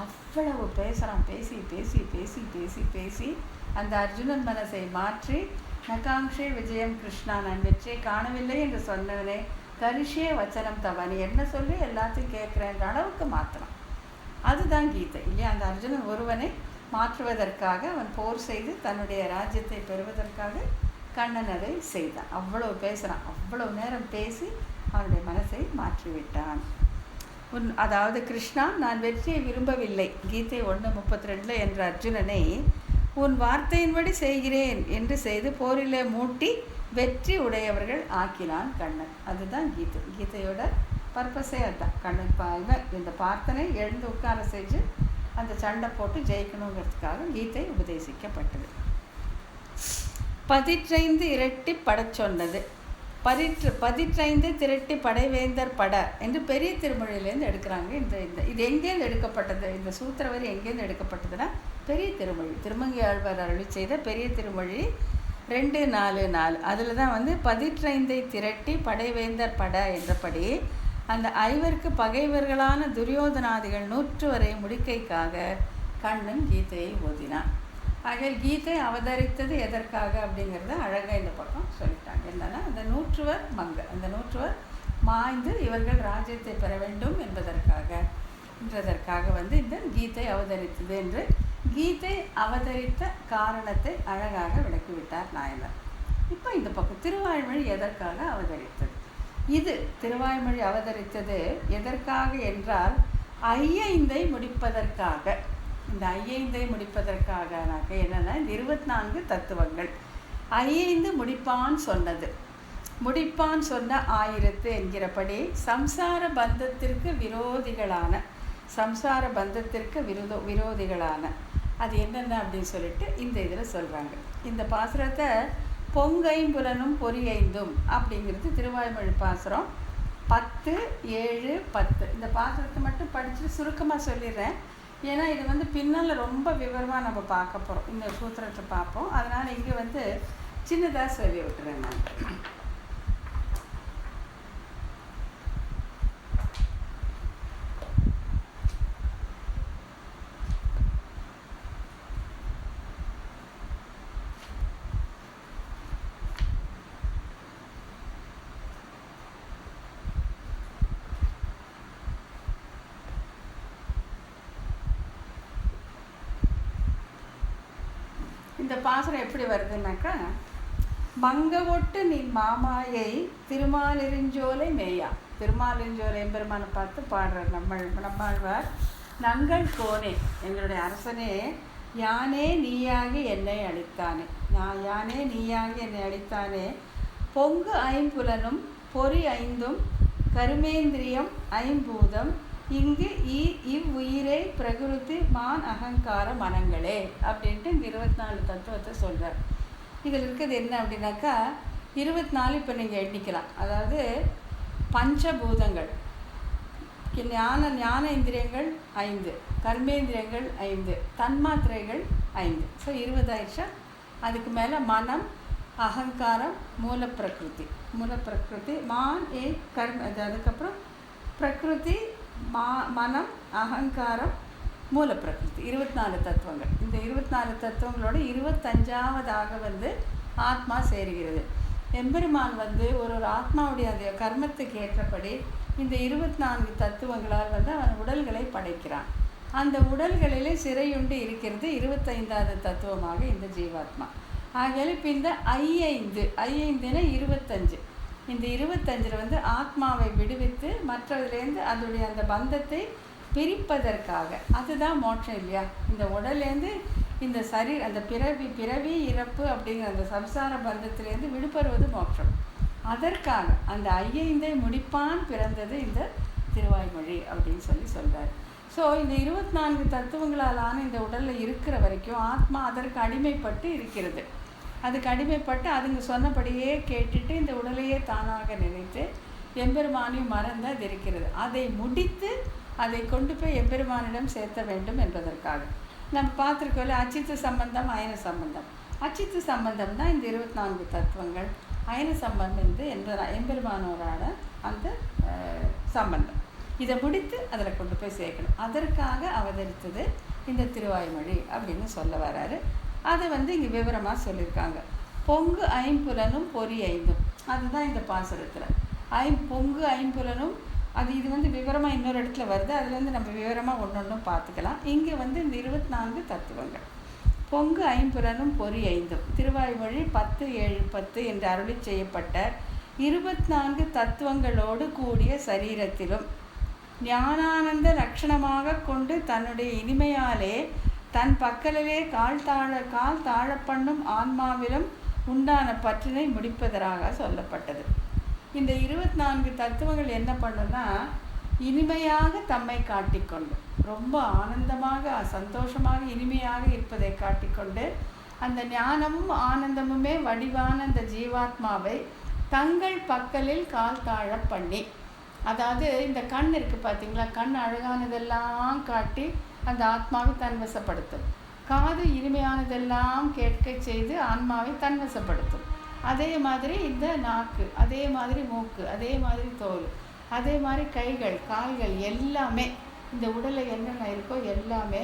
அவ்வளவு பேசுகிறான். பேசி பேசி பேசி பேசி பேசி அந்த அர்ஜுனன் மனசை மாற்றி நகாங்ஷே விஜயம் கிருஷ்ணா, நான் வெற்றியை காணவில்லை என்று சொன்னவனே கரிஷே வச்சனம் தவ, நீ என்ன சொல்லி எல்லாத்தையும் கேட்குறேன்ற அளவுக்கு மாற்றலாம். அதுதான் கீதை இல்லையா. அந்த அர்ஜுனன் ஒருவனை மாற்றுவதற்காக அவன் போர் செய்து தன்னுடைய ராஜ்யத்தை பெறுவதற்காக கண்ணன் அதை செய்தான். அவ்வளவு பேசுகிறான், அவ்வளவு நேரம் பேசி அவனுடைய மனசை மாற்றிவிட்டான். அதாவது கிருஷ்ணா நான் வெற்றியை விரும்பவில்லை, கீதை 1:32 என்ற அர்ஜுனனை உன் வார்த்தையின்படி செய்கிறேன் என்று செய்து போரிலே மூட்டி வெற்றி உடையவர்கள் ஆக்கினான் கண்ணன். அதுதான் கீதையோட பர்பஸே அதுதான். கண்ணன் இந்த பிரார்த்தனை எழுந்து உட்கார செஞ்சு அந்த சண்டை போட்டு ஜெயிக்கணுங்கிறதுக்காக கீதை உபதேசிக்கப்பட்டது. 15 இரட்டி பட சொன்னது. 15 திரட்டி படைவேந்தர் பட என்று பெரிய திருமொழியிலேருந்து எடுக்கிறாங்க. இது எங்கேருந்து எடுக்கப்பட்டது, இந்த சூத்திரவரி எங்கேருந்து எடுக்கப்பட்டதுன்னா பெரிய திருமொழி, திருமங்கை ஆழ்வார் அருளி செய்த பெரிய திருமொழி 2:4 அதில் தான் 15 திரட்டி படைவேந்தர் பட என்றபடி அந்த ஐவருக்கு பகைவர்களான துரியோதனாதிகள் 100 வரை முடிக்கைக்காக கண்ணன் கீதையை ஓதினான். ஆக கீதை அவதரித்தது எதற்காக அப்படிங்கிறத அழகாக இந்த பக்கம் சொல்லிட்டாங்க. என்னன்னா அந்த 100வர் அந்த 100வர் மாய்ந்து இவர்கள் ராஜ்யத்தை பெற வேண்டும் என்றதற்காக இந்த கீதை அவதரித்தது என்று கீதை அவதரித்த காரணத்தை அழகாக விளக்கிவிட்டார் நாயனார். இப்போ இந்த பக்கம் திருவாய்மொழி எதற்காக அவதரித்தது? இது திருவாய்மொழி அவதரித்தது எதற்காக என்றால் 5 முடிப்பதற்காக. இந்த 5 முடிப்பதற்காகனாக்க என்னென்னா இந்த 24 தத்துவங்கள் 5 முடிப்பான் சொன்னது. முடிப்பான் சொன்ன 1000 என்கிறபடி சம்சார பந்தத்திற்கு விரோதிகளான அது என்னென்ன அப்படின்னு சொல்லிட்டு இந்த இதில் சொல்கிறாங்க. இந்த பாசுரத்தை பொங்கைம்புலனும் பொறியைந்தும் அப்படிங்கிறது திருவாய்மொழி பாசுரம் 10, 7, 10. இந்த பாசுரத்தை மட்டும் படித்து சுருக்கமாக சொல்லிடுறேன். ஏன்னா இது பின்னால் ரொம்ப விவரமாக நம்ம பார்க்க போகிறோம், இந்த சூத்திரத்தை பார்ப்போம். அதனால் இங்கே சின்னதாக சொல்லி விட்டுறேன் நான். இந்த பாசுரம் எப்படி வருதுன்னாக்கா, மங்க ஒட்டு நீ மாமாயை திருமாலிருஞ்சோலை மேயா. திருமாலிருஞ்சோலை எம்பெருமானை பார்த்து பாடுறார் நம்மாழ்வார். நங்கள் கோனே, எங்களுடைய அரசனே, யானே நீயாகி என்னை அளித்தானே, யானே நீயாகி என்னை அளித்தானே. பொங்கு 5 பொறி 5 கருமேந்திரியம் 5 இங்கு இவ்வுயிரை பிரகிருதி மான் அகங்கார மனங்களே அப்படின்ட்டு இந்த 24 தத்துவத்தை சொல்கிறார். இதில் இருக்கிறது என்ன அப்படின்னாக்கா 24 இப்போ நீங்கள் எண்ணிக்கலாம். அதாவது பஞ்சபூதங்கள் ஞான இந்திரியங்கள் 5, கர்மேந்திரியங்கள் 5, தன்மாத்திரைகள் 5. ஸோ 20 ஆயிடுச்சா. அதுக்கு மேலே மனம், அகங்காரம், மூலப்பிரகிருதி, மான் ஏ கர்ம, அதுக்கப்புறம் பிரகிருதி, மனம், அகங்காரம், மூலப்பிரகிருதி, 24 தத்துவங்கள். இந்த 24 தத்துவங்களோட 25ஆவதாக வந்து ஆத்மா சேருகிறது. எம்பெருமான் வந்து ஒரு ஆத்மாவுடைய அந்த கர்மத்துக்கு ஏற்றபடி இந்த 24 தத்துவங்களால் வந்து அவன் உடல்களை படைக்கிறான். அந்த உடல்களிலே சிறையுண்டு இருக்கிறது 25வது தத்துவமாக இந்த ஜீவாத்மா. ஆகையால் இப்போ இந்த 5 25, இந்த 25 வந்து ஆத்மாவை விடுவித்து மற்றதுலேருந்து அதோடைய அந்த பந்தத்தை பிரிப்பதற்காக, அதுதான் மோட்சம் இல்லையா. இந்த உடல்லேருந்து இந்த அந்த பிறவி இறப்பு அப்படிங்கிற அந்த சம்சார பந்தத்திலேருந்து விடுபடுவது மோட்சம். அதற்காக அந்த 5 முடிப்பான் பிறந்தது இந்த திருவாய்மொழி அப்படின்னு சொல்கிறார். ஸோ இந்த 24 தத்துவங்களாலான இந்த உடலில் இருக்கிற வரைக்கும் ஆத்மா அதற்கு அடிமைப்பட்டு இருக்கிறது. அதுக்கு அடிமைப்பட்டு அதுங்க சொன்னபடியே கேட்டுட்டு இந்த உடலையே தானாக நினைத்து எம்பெருமானையும் மறந்து அது இருக்கிறது. அதை முடித்து அதை கொண்டு போய் எம்பெருமானிடம் சேர்த்த வேண்டும் என்பதற்காக நம்ம பார்த்துருக்கோம்ல, அச்சித்து சம்பந்தம், அயன சம்பந்தம். அச்சித்து சம்பந்தம் தான் இந்த 24 தத்துவங்கள். அயன சம்பந்தம் வந்து எம்பெருமானோரான அந்த சம்பந்தம். இதை முடித்து அதில் கொண்டு போய் சேர்க்கணும். அதற்காக அவதரித்தது இந்த திருவாய்மொழி அப்படின்னு சொல்ல வராரு. அதை வந்து இங்கே விவரமாக சொல்லியிருக்காங்க. பொங்கு ஐம்புலனும் பொறி 5, அதுதான் இந்த பாசுரத்தில். பொங்கு ஐம்புலனும், இது வந்து விவரமாக இன்னொரு இடத்துல வருது. அதுலேருந்து நம்ம விவரமாக ஒன்று பார்த்துக்கலாம். இங்கே வந்து இந்த 24 தத்துவங்கள். பொங்கு ஐம்புலனும் பொறி 5, திருவாய்மொழி 10:7-10 என்று அருளி செய்யப்பட்ட 24 தத்துவங்களோடு கூடிய சரீரத்திலும் ஞானானந்த லட்சணமாக கொண்டு தன்னுடைய இனிமையாலே தன் பக்கலிலே கால் தாழ பண்ணும் ஆன்மாவிலும் உண்டான பற்றினை முடிப்பதற்காக சொல்லப்பட்டது. இந்த 24 தத்துவங்கள் என்ன பண்ணுன்னா, இனிமையாக தம்மை காட்டிக்கொண்டு, ரொம்ப ஆனந்தமாக சந்தோஷமாக இனிமையாக இருப்பதை காட்டிக்கொண்டு, அந்த ஞானமும் ஆனந்தமுமே வடிவான அந்த ஜீவாத்மாவை தங்கள் பக்கலில் கால் தாழ பண்ணி, அதாவது இந்த கண் இருக்குது பார்த்தீங்களா, கண் அழகானதெல்லாம் காட்டி அந்த ஆத்மாவை தன்வசப்படுத்தும். காது இனிமையானதெல்லாம் கேட்க செய்து ஆன்மாவை தன்வசப்படுத்தும். அதே மாதிரி இந்த நாக்கு, அதே மாதிரி மூக்கு, அதே மாதிரி தோல், அதே மாதிரி கைகள், கால்கள் எல்லாமே இந்த உடலை என்னென்ன இருக்கோ எல்லாமே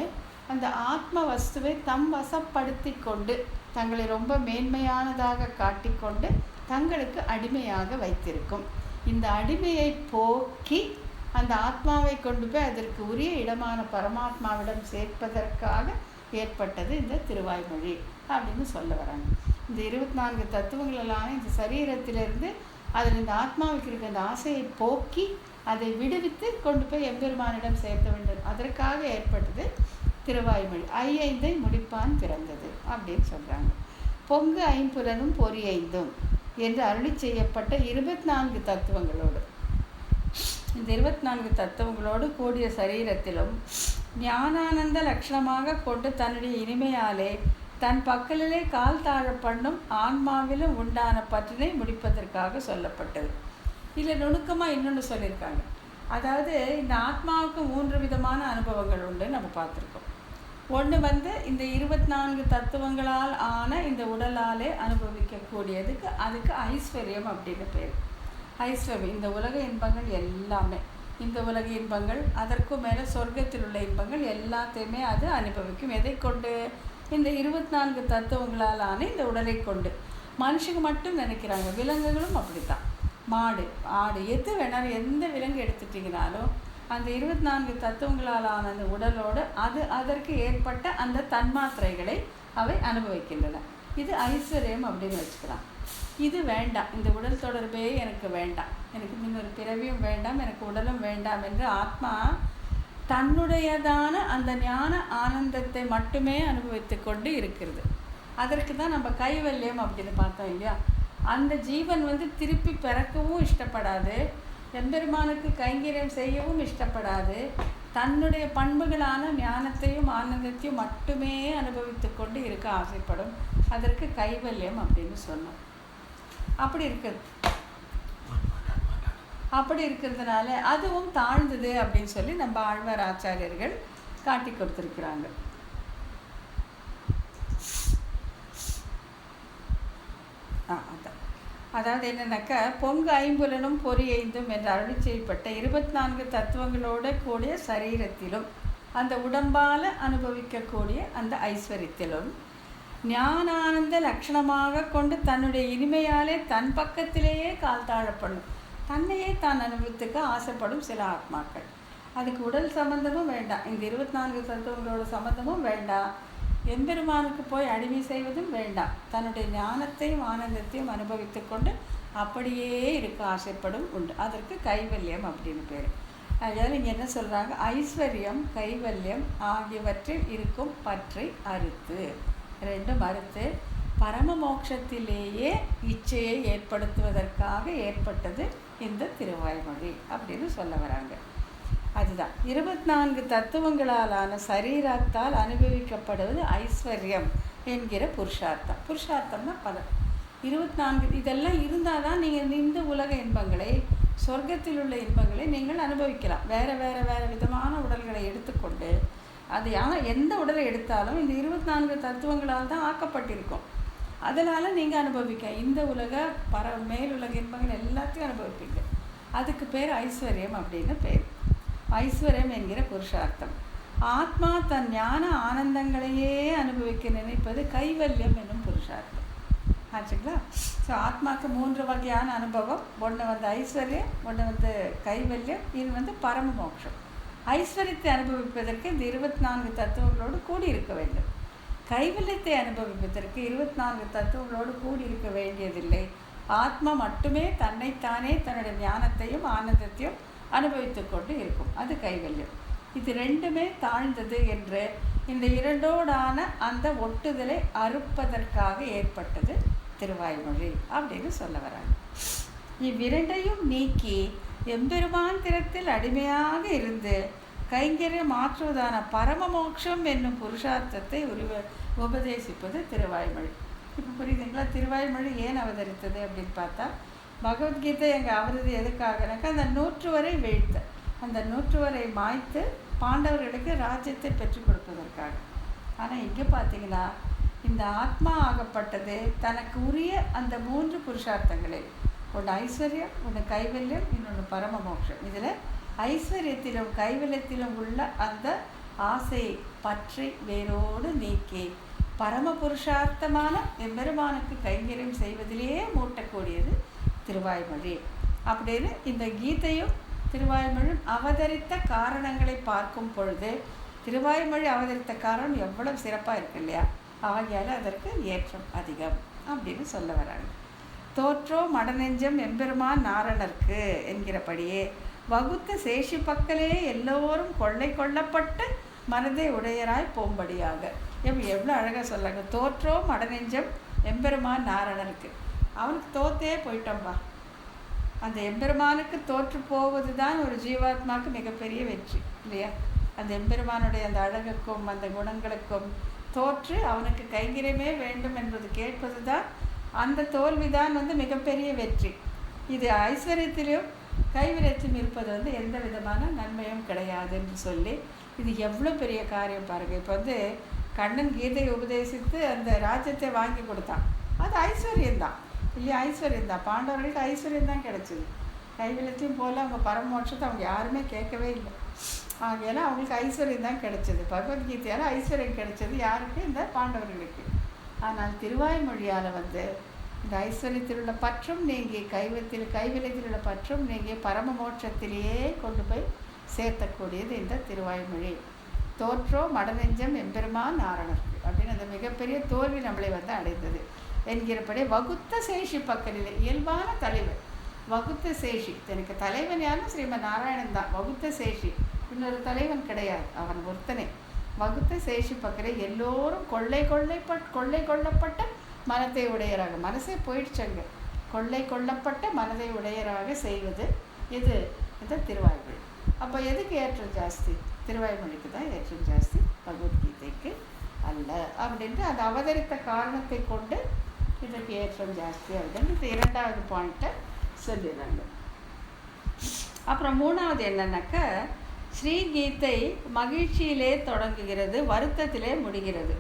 அந்த ஆத்ம வஸ்துவை தம் வசப்படுத்தி கொண்டு தங்களை ரொம்ப மேன்மையானதாக காட்டிக்கொண்டு தங்களுக்கு அடிமையாக வைத்திருக்கும். இந்த அடிமையை போக்கி அந்த ஆத்மாவை கொண்டு போய் அதற்கு உரிய இடமான பரமாத்மாவிடம் சேர்ப்பதற்காக ஏற்பட்டது இந்த திருவாய்மொழி அப்படின்னு சொல்ல வராங்க. இந்த 24 தத்துவங்களெல்லாம் இந்த சரீரத்திலிருந்து அதில் இந்த ஆத்மாவுக்கு இருக்க அந்த ஆசையை போக்கி அதை விடுவித்து கொண்டு போய் எம்பெருமானிடம் சேர்க்க வேண்டும். அதற்காக ஏற்பட்டது திருவாய்மொழி. 5 முடிப்பான் பிறந்தது அப்படின்னு சொல்கிறாங்க. பொங்கு ஐம்புலனும் பொறி 5 என்று அருளி செய்யப்பட்ட 24 தத்துவங்களோடு, இந்த 24 தத்துவங்களோடு கூடிய சரீரத்திலும் ஞானானந்த லட்சணமாக கொண்டு தன்னுடைய இனிமையாலே தன் பக்கலிலே கால் தாழ பண்ணும் ஆன்மாவிலும் உண்டான பற்றினை முடிப்பதற்காக சொல்லப்பட்டது. இதில் நுணுக்கமாக இன்னொன்று சொல்லியிருக்காங்க. அதாவது இந்த ஆத்மாவுக்கு 3 விதமான அனுபவங்கள் உண்டு நம்ம பார்த்துருக்கோம். ஒன்று வந்து இந்த 24 தத்துவங்களால் ஆன இந்த உடலாலே அனுபவிக்கக்கூடியதுக்கு அதுக்கு ஐஸ்வர்யம் அப்படின்னு பேர். ஐஸ்வர்யம், இந்த உலக இன்பங்கள் எல்லாமே, இந்த உலக இன்பங்கள் அதற்கும் மேலே சொர்க்கத்தில் உள்ள இன்பங்கள் எல்லாத்தையுமே அது அனுபவிக்கும். எதை கொண்டு? இந்த 24 தத்துவங்களாலான இந்த உடலை கொண்டு. மனுஷங்க மட்டும் நினைக்கிறாங்க, விலங்குகளும் அப்படித்தான். மாடு, ஆடு, எது வேணாலும் எந்த விலங்கு எடுத்துட்டிங்கனாலும் அந்த 24 தத்துவங்களாலான அந்த உடலோடு அதற்கு ஏற்பட்ட அந்த தன்மாத்திரைகளை அவை அனுபவிக்கின்றன. இது ஐஸ்வர்யம் அப்படின்னு வச்சுக்கலாம். இது வேண்டாம், இந்த உடல் தொடர்பே எனக்கு வேண்டாம், எனக்கு இன்னொரு பிறவியும் வேண்டாம், எனக்கு உடலும் வேண்டாம் என்று ஆத்மா தன்னுடையதான அந்த ஞான ஆனந்தத்தை மட்டுமே அனுபவித்து கொண்டு இருக்கிறது. அதற்கு தான் நம்ம கைவல்யம் அப்படின்னு பார்த்தோம் இல்லையா. அந்த ஜீவன் வந்து திருப்பி பிறக்கவும் இஷ்டப்படாது, எம்பெருமானுக்கு கைங்கரியம் செய்யவும் இஷ்டப்படாது, தன்னுடைய பண்புகளான ஞானத்தையும் ஆனந்தத்தையும் மட்டுமே அனுபவித்து கொண்டு இருக்க ஆசைப்படும். அதற்கு கைவல்யம் அப்படின்னு சொன்னோம். அப்படி இருக்குது. அப்படி இருக்கிறதுனால அதுவும் தாழ்ந்தது அப்படின்னு சொல்லி நம்ம ஆழ்வார் ஆச்சாரியர்கள் காட்டி கொடுத்துருக்குறாங்க. அதாவது என்னன்னாக்கா, பொங்கு ஐம்புலனும் பொறி ஐந்தும் என்று அருளி செய்யப்பட்ட 24 தத்துவங்களோட கூடிய சரீரத்திலும் அந்த உடம்பால் அனுபவிக்கக்கூடிய அந்த ஐஸ்வர்யத்திலும் ஞானானந்த லட்சணமாக கொண்டு தன்னுடைய இனிமையாலே தன் பக்கத்திலேயே கால் தாழப்படும், தன்னையே தான் அனுபவித்துக்க ஆசைப்படும் சில ஆத்மாக்கள். அதுக்கு உடல் சம்பந்தமும் வேண்டாம், இந்த 24 தத்துவங்களோட சம்பந்தமும் வேண்டாம், எம்பெருமானுக்கு போய் அடிமை செய்வதும் வேண்டாம், தன்னுடைய ஞானத்தையும் ஆனந்தத்தையும் அனுபவித்து கொண்டு அப்படியே இருக்க ஆசைப்படும் உண்டு. அதற்கு கைவல்யம் அப்படின்னு பேர். அதனால் இங்கே என்ன சொல்கிறாங்க, ஐஸ்வர்யம் கைவல்யம் ஆகியவற்றில் இருக்கும் பற்றை அறுத்து, ரெண்டும் அறுத்து பரம மோட்சத்திலேயே இச்சையை ஏற்படுத்துவதற்காக ஏற்பட்டது இந்த திருவாய்மொழி அப்படின்னு சொல்ல வராங்க. அதுதான் 24 தத்துவங்களாலான சரீரத்தால் அனுபவிக்கப்படுவது ஐஸ்வர்யம் என்கிற புருஷார்த்தம். புருஷார்த்தம்னா பலன். 24 இதெல்லாம் இருந்தால் தான் நீங்கள் இந்த உலக இன்பங்களை, சொர்க்கத்தில் உள்ள இன்பங்களை நீங்கள் அனுபவிக்கலாம். வேறு வேறு வேறு விதமான உடல்களை எடுத்துக்கொண்டு, அது ஆனால் எந்த உடலை எடுத்தாலும் இந்த 24 தத்துவங்களால் தான் ஆக்கப்பட்டிருக்கும். அதனால் நீங்கள் அனுபவிக்க இந்த உலக மேலுலக இன்பங்கள் எல்லாத்தையும் அனுபவிப்பீங்க. அதுக்கு பேர் ஐஸ்வர்யம் அப்படின்னு பேர். ஐஸ்வர்யம் என்கிற புருஷார்த்தம். ஆத்மா தன் ஞான ஆனந்தங்களையே அனுபவிக்க நினைப்பது கைவல்யம் என்னும் புருஷார்த்தம் ஆச்சுங்களா. ஸோ ஆத்மாவுக்கு 3 வகையான அனுபவம். ஒன்று ஐஸ்வர்யம், ஒன்று கைவல்யம், இது பரம மோட்சம். ஐஸ்வர்யத்தை அனுபவிப்பதற்கு இந்த 24 தத்துவங்களோடு கூடி இருக்க வேண்டும். கைவல்யத்தை அனுபவிப்பதற்கு 24 தத்துவங்களோடு கூடி இருக்க வேண்டியதில்லை. ஆத்மா மட்டுமே தன்னைத்தானே தன்னுடைய ஞானத்தையும் ஆனந்தத்தையும் அனுபவித்து கொண்டு இருக்கும், அது கைவல்யம். இது ரெண்டுமே தாழ்ந்தது என்று இந்த இரண்டோடான அந்த ஒட்டுதலை அறுப்பதற்காக ஏற்பட்டது திருவாய்மொழி அப்படின்னு சொல்ல வராங்க. இவ்விரண்டையும் நீக்கி எம்பெருமான் திறத்தில் அடிமையாக இருந்து கைங்கரியம் மாற்றுவதான பரம மோட்சம் என்னும் புருஷார்த்தத்தை உபதேசிப்பது திருவாய்மொழி. இப்போ புரியுதுங்களா? திருவாய்மொழி ஏன் அவதரித்தது அப்படின்னு பார்த்தா, பகவத்கீதை எங்கள் அவரது எதுக்காகனாக்கா அந்த 100 வரை வீழ்த்த, அந்த 100 வரை மாய்த்து பாண்டவர்களுக்கு ராஜ்யத்தை பெற்றுக் கொடுப்பதற்காக. ஆனால் இங்கே பார்த்தீங்கன்னா இந்த ஆத்மா ஆகப்பட்டது தனக்கு உரிய அந்த 3 புருஷார்த்தங்களில், ஒன்று ஐஸ்வர்யம், ஒன்று கைவல்யம், இன்னொன்று பரம மோட்சம். இதில் ஐஸ்வர்யத்திலும் கைவல்யத்திலும் உள்ள அந்த ஆசையை பற்றி வேரோடு நீக்கி பரம புருஷார்த்தமான எம்பெருமானுக்கு கைங்கரியம் செய்வதிலேயே மூட்டக்கூடியது திருவாய்மொழி அப்படின்னு இந்த கீதையும் திருவாய்மொழியும் அவதரித்த காரணங்களை பார்க்கும் பொழுது திருவாய்மொழி அவதரித்த காரணம் எவ்வளவு சிறப்பாக இருக்கு இல்லையா? ஆகையால் அதற்கு ஏற்றம் அதிகம் அப்படின்னு சொல்ல வராங்க. தோற்றோ மடநெஞ்சம் எம்பெருமான் நாரணர்க்கு என்கிறபடியே வகுத்த சேஷி பக்கலே எல்லோரும் கொள்ளை கொள்ளப்பட்டு மனதை உடையராய் போம்படியாக. எவ்வளோ அழகாக சொல்லாங்க. தோற்றோ மடநெஞ்சம் எம்பெருமான் நாரணருக்கு. அவனுக்கு தோற்றே போயிட்டோம்பா. அந்த எம்பெருமானுக்கு தோற்று போவது தான் ஒரு ஜீவாத்மாவுக்கு மிகப்பெரிய வெற்றி இல்லையா? அந்த எம்பெருமானுடைய அந்த அழகுக்கும் அந்த குணங்களுக்கும் தோற்று அவனுக்கு கைங்கரியமே வேண்டும் என்பது கேட்பது தான், அந்த தோல்விதான் மிகப்பெரிய வெற்றி. இது ஐஸ்வர்யத்திலும் கைவிரத்திலும் இருப்பது எந்த விதமான நன்மையும் கிடையாது என்று சொல்லி, இது எவ்வளோ பெரிய காரியம் பாருங்கள். இப்போ கண்ணன் கீதையை உபதேசித்து அந்த ராஜ்யத்தை வாங்கி கொடுத்தான், அது ஐஸ்வர்யந்தான் இல்லையா? ஐஸ்வர்யந்தான். பாண்டவர்களுக்கு ஐஸ்வர்யந்தான் கிடச்சிது. கைவிலத்தையும் போல் அவங்க பரமோட்சத்தை அவங்க யாருமே கேட்கவே இல்லை. ஆகையால் அவங்களுக்கு ஐஸ்வர்யம் தான் கிடைச்சது. பகவத்கீதையால் ஐஸ்வர்யம் கிடைச்சது யாருக்கு? இந்த பாண்டவர்களுக்கு. ஆனால் திருவாய்மொழியால் இந்த ஐஸ்வர்யத்தில் உள்ள பற்றும் நீங்கி கைவிலத்தில் உள்ள பற்றும் நீங்கி பரம மோட்சத்திலேயே கொண்டு போய் சேர்த்தக்கூடியது இந்த திருவாய்மொழி. தோற்றோ மடநெஞ்சம் எம்பெருமான் நாரணருக்கு அப்படின்னு அந்த மிகப்பெரிய தோல்வி நம்மளை அடைந்தது என்கிறபடி வகுத்த சேஷி பக்கலில் இயல்பான தலைவர். வகுத்த சேஷி, எனக்கு தலைவன் யாரும் ஸ்ரீமன் நாராயணன் தான். வகுத்த சேஷி, இன்னொரு தலைவன் கிடையாது, அவன் ஒருத்தனை. வகுத்த சேஷி பக்கலில் எல்லோரும் கொள்ளை கொள்ளப்பட்ட மனத்தை உடையராக, மனசே போயிடுச்சங்க, கொள்ளை கொள்ளப்பட்ட மனதை உடையராக செய்வது இது இந்த திருவாய்மொழி. அப்போ எதுக்கு ஏற்றம் ஜாஸ்தி? திருவாய்மொழிக்கு தான் ஏற்றம் ஜாஸ்தி, பகவத்கீதைக்கு அல்ல அப்படின்ட்டு அந்த அவதரித்த காரணத்தை கொண்டு இதற்கு ஏற்றம் ஜாஸ்தி அப்படின்னு 2வது பாயிண்ட்டை சொல்லிடுறாங்க. அப்புறம் மூணாவது என்னன்னாக்க, ஸ்ரீகீதை மகிழ்ச்சியிலே தொடங்குகிறது, வருத்தத்திலே முடிகிறது.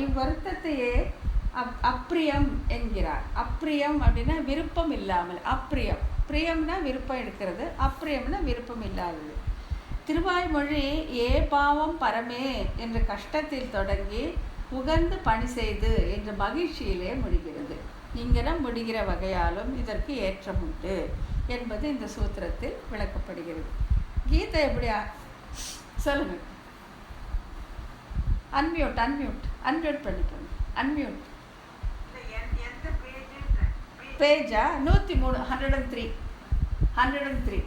இவ்வருத்தத்தையே அப்பிரியம் என்கிறார். அப்பிரியம் அப்படின்னா விருப்பம் இல்லாமல், அப்பிரியம். பிரியம்னா விருப்பம் எடுக்கிறது, அப்பிரியம்னா விருப்பம் இல்லாதது. திருவாய்மொழி ஏ பாவம் பரமே என்ற கஷ்டத்தில் தொடங்கி உகந்து பணி செய்து என்ற மகிழ்ச்சியிலே முடிகிறது. இங்கனம் முடிகிற வகையாலும் இதற்கு ஏற்றம் உண்டு என்பது இந்த சூத்திரத்தில் விளக்கப்படுகிறது. கீதை எப்படியா சொல்லுங்க. அன்மியூட் பண்ணிக்கோங்க. அன்மியூட். பேஜா 103. 103.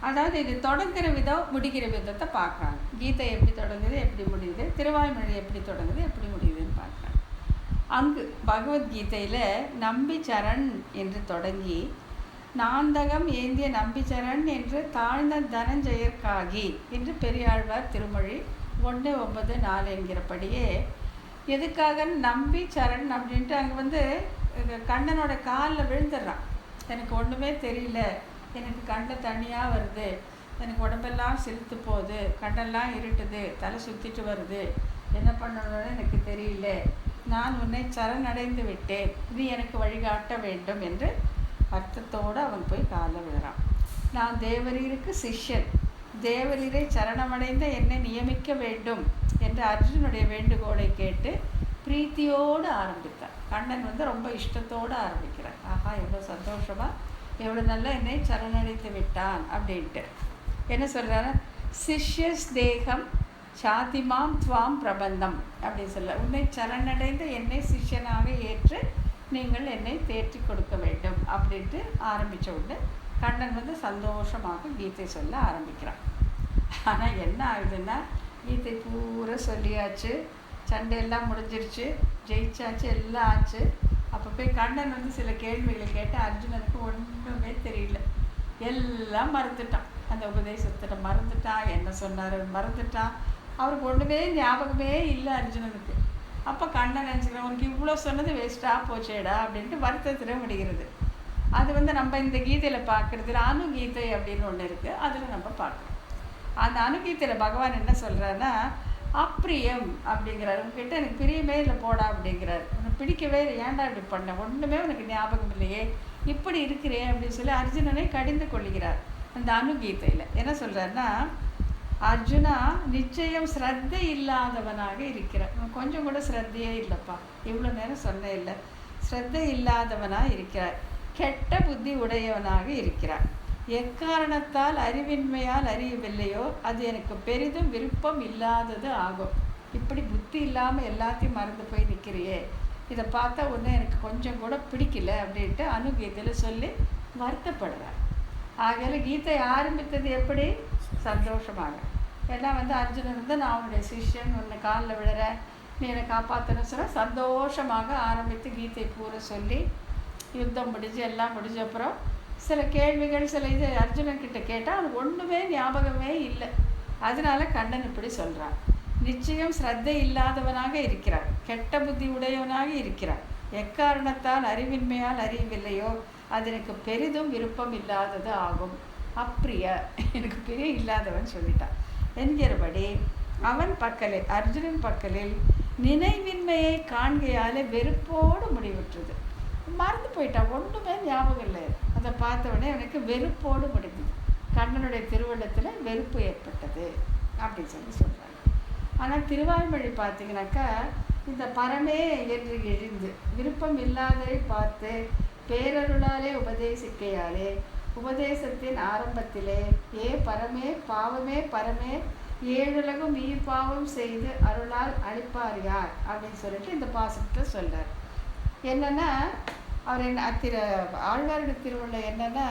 அதாவது இது தொடங்குகிற விதம் முடிகிற விதத்தை பார்க்குறாங்க. கீதை எப்படி தொடங்குது, எப்படி முடியுது, திருவாய்மொழி எப்படி தொடங்குது, எப்படி முடியுதுன்னு பார்க்குறாங்க. அங்கு பகவத்கீதையில் நம்பிச்சரண் என்று தொடங்கி நாந்தகம் ஏந்திய நம்பிச்சரண் என்று தாழ்ந்த தனஞ்செயற்காகி என்று பெரியாழ்வார் திருமொழி 1:9-4 என்கிறபடியே எதுக்காக நம்பி சரண் அப்படின்ட்டு அங்கே கண்ணனோட காலில் விழுந்துடுறான். எனக்கு ஒன்றுமே தெரியல, எனக்கு கண்ணை தனியாக வருது, எனக்கு உடம்பெல்லாம் செலுத்து போகுது, கண்ணெல்லாம் இருட்டுது, தலை சுற்றிட்டு வருது, என்ன பண்ணணும்னு எனக்கு தெரியல, நான் உன்னை சரணடைந்து விட்டேன், நீ எனக்கு வழிகாட்ட வேண்டும் என்று அர்த்தத்தோடு அவன் போய் காலில் விழுறான். நான் தேவரீருக்கு சிஷ்யன், தேவரீரை சரணமடைந்த என்னை நியமிக்க வேண்டும் என்று அர்ஜுனுடைய வேண்டுகோளை கேட்டு பிரீத்தியோடு ஆரம்பித்தான். கண்ணன் ரொம்ப இஷ்டத்தோடு ஆரம்பிக்கிறான். ஆஹா, எவ்வளோ சந்தோஷமாக, எவ்வளோ நல்லா என்னை சரணடைத்து விட்டான் அப்படின்ட்டு என்ன சொல்கிறாரு, சிஷ்யஸ் தேகம் சாதிமாம் துவாம் பிரபந்தம் அப்படின்னு சொல்ல, உன்னை சரணடைந்த என்னை சிஷ்யனாக ஏற்று நீங்கள் என்னை தேற்றி கொடுக்க வேண்டும் அப்படின்ட்டு ஆரம்பித்த உடனே கண்ணன் சந்தோஷமாக கீதை சொல்ல ஆரம்பிக்கிறான். ஆனால் என்ன ஆகுதுன்னா, கீதை பூரா சொல்லியாச்சு, சண்டையெல்லாம் முடிஞ்சிருச்சு, ஜெயிச்சாச்சு, எல்லாம் ஆச்சு. அப்போ போய் கண்ணன் சில கேள்விகளை கேட்டு அர்ஜுனனுக்கு ஒன்றுமே தெரியல, எல்லாம் மறந்துட்டான். அந்த உபதேசத்தில் மறந்துட்டான், என்ன சொன்னார் மறந்துட்டான், அவருக்கு ஒன்றுமே ஞாபகமே இல்லை அர்ஜுனனுக்கு. அப்போ கண்ணன் நினச்சிக்கிறேன், உனக்கு இவ்வளோ சொன்னது வேஸ்ட்டாக போச்சேடா அப்படின்ட்டு வருத்தத்தில் முடிகிறது. அது நம்ம இந்த கீதையில் பார்க்குறதுல அனுகீதை அப்படின்னு ஒன்று இருக்குது, அதில் நம்ம பார்க்குறோம். அந்த அனுகீதையில் பகவான் என்ன சொல்கிறாருன்னா, அப்பிரியம் அப்படிங்கிறார். உங்ககிட்ட எனக்கு பிரியமே இல்லை போடா அப்படிங்கிறார். உனக்கு பிடிக்கவே இல்லை, ஏன்டா இப்படி பண்ண, ஒன்றுமே உனக்கு ஞாபகம் இல்லையே, இப்படி இருக்கிறேன் அப்படின்னு சொல்லி அர்ஜுனனை கடிந்து கொள்கிறார். அந்த அனுகீதையில் என்ன சொல்கிறாருன்னா, அர்ஜுனா நிச்சயம் ஸ்ரத்தை இல்லாதவனாக இருக்கிறார். கொஞ்சம் கூட ஸ்ரத்தையே இல்லைப்பா, இவ்வளோ நேரம் சொன்ன இல்லை, ஸ்ரத்தை இல்லாதவனாக இருக்கிறார், கெட்ட புத்தி உடையவனாக இருக்கிறார், எக்காரணத்தால் அறிவின்மையால் அறியவில்லையோ அது எனக்கு பெரிதும் விருப்பம் இல்லாதது ஆகும். இப்படி புத்தி இல்லாமல் எல்லாத்தையும் மறந்து போய் நிற்கிறியே, இதை பார்த்தா ஒன்று எனக்கு கொஞ்சம் கூட பிடிக்கல அப்படின்ட்டு அனுகீதையில் சொல்லி வருத்தப்படுறார். ஆகையால் கீதை ஆரம்பித்தது எப்படி, சந்தோஷமாக. எல்லாம் அர்ஜுனன் நான் அவனுடைய சிஷ்யன், உன்னை காலில் விழுறேன், நீ என்னை காப்பாற்றணும்னு சொன்னால் சந்தோஷமாக ஆரம்பித்து கீதை பூரா சொல்லி யுத்தம் முடிஞ்சு எல்லாம் முடிஞ்ச அப்புறம் சில கேள்விகள் சில இது அர்ஜுனன்கிட்ட கேட்டால் அவனுக்கு ஒன்றுமே ஞாபகமே இல்லை. அதனால கண்ணன் இப்படி சொல்கிறான், நிச்சயம் ஸ்ரத்தை இல்லாதவனாக இருக்கிறார், கெட்ட புத்தி உடையவனாக இருக்கிறார், எக்காரணத்தால் அறிவின்மையால் அறியவில்லையோ அது எனக்கு பெரிதும் விருப்பம் இல்லாதது ஆகும். அப்பிரிய, எனக்கு பிரிய இல்லாதவன் சொல்லிட்டான் என்கிறபடி அவன் பக்கலில், அர்ஜுனன் பக்கலில் நினைவின்மையை காண்கையாலே வெறுப்போடு முடிவுற்றது. மறந்து போயிட்டான், ஒன்றுமே ஞாபகம் இல்லை. அதை பார்த்த உடனே எனக்கு வெறுப்போடு முடிந்தது, கண்ணனுடைய திருவள்ளத்தில் வெறுப்பு ஏற்பட்டது அப்படின்னு சொல்கிறாங்க. ஆனால் திருவாய்மொழி பார்த்தீங்கன்னாக்கா, இந்த பரமே என்று எழுந்து விருப்பம் இல்லாததை பார்த்து பேரருளாலே உபதேசிக்கையாலே உபதேசத்தின் ஆரம்பத்திலே ஏ பரமே பாவமே பரமே ஏழுலகும் பாவம் செய்து அருளால் அழிப்பார் யார் அப்படின்னு சொல்லிட்டு இந்த பாசத்தில் சொல்கிறார். என்னென்னா அவர் ஆழ்வாருடைய திருவுள்ள என்னென்னா,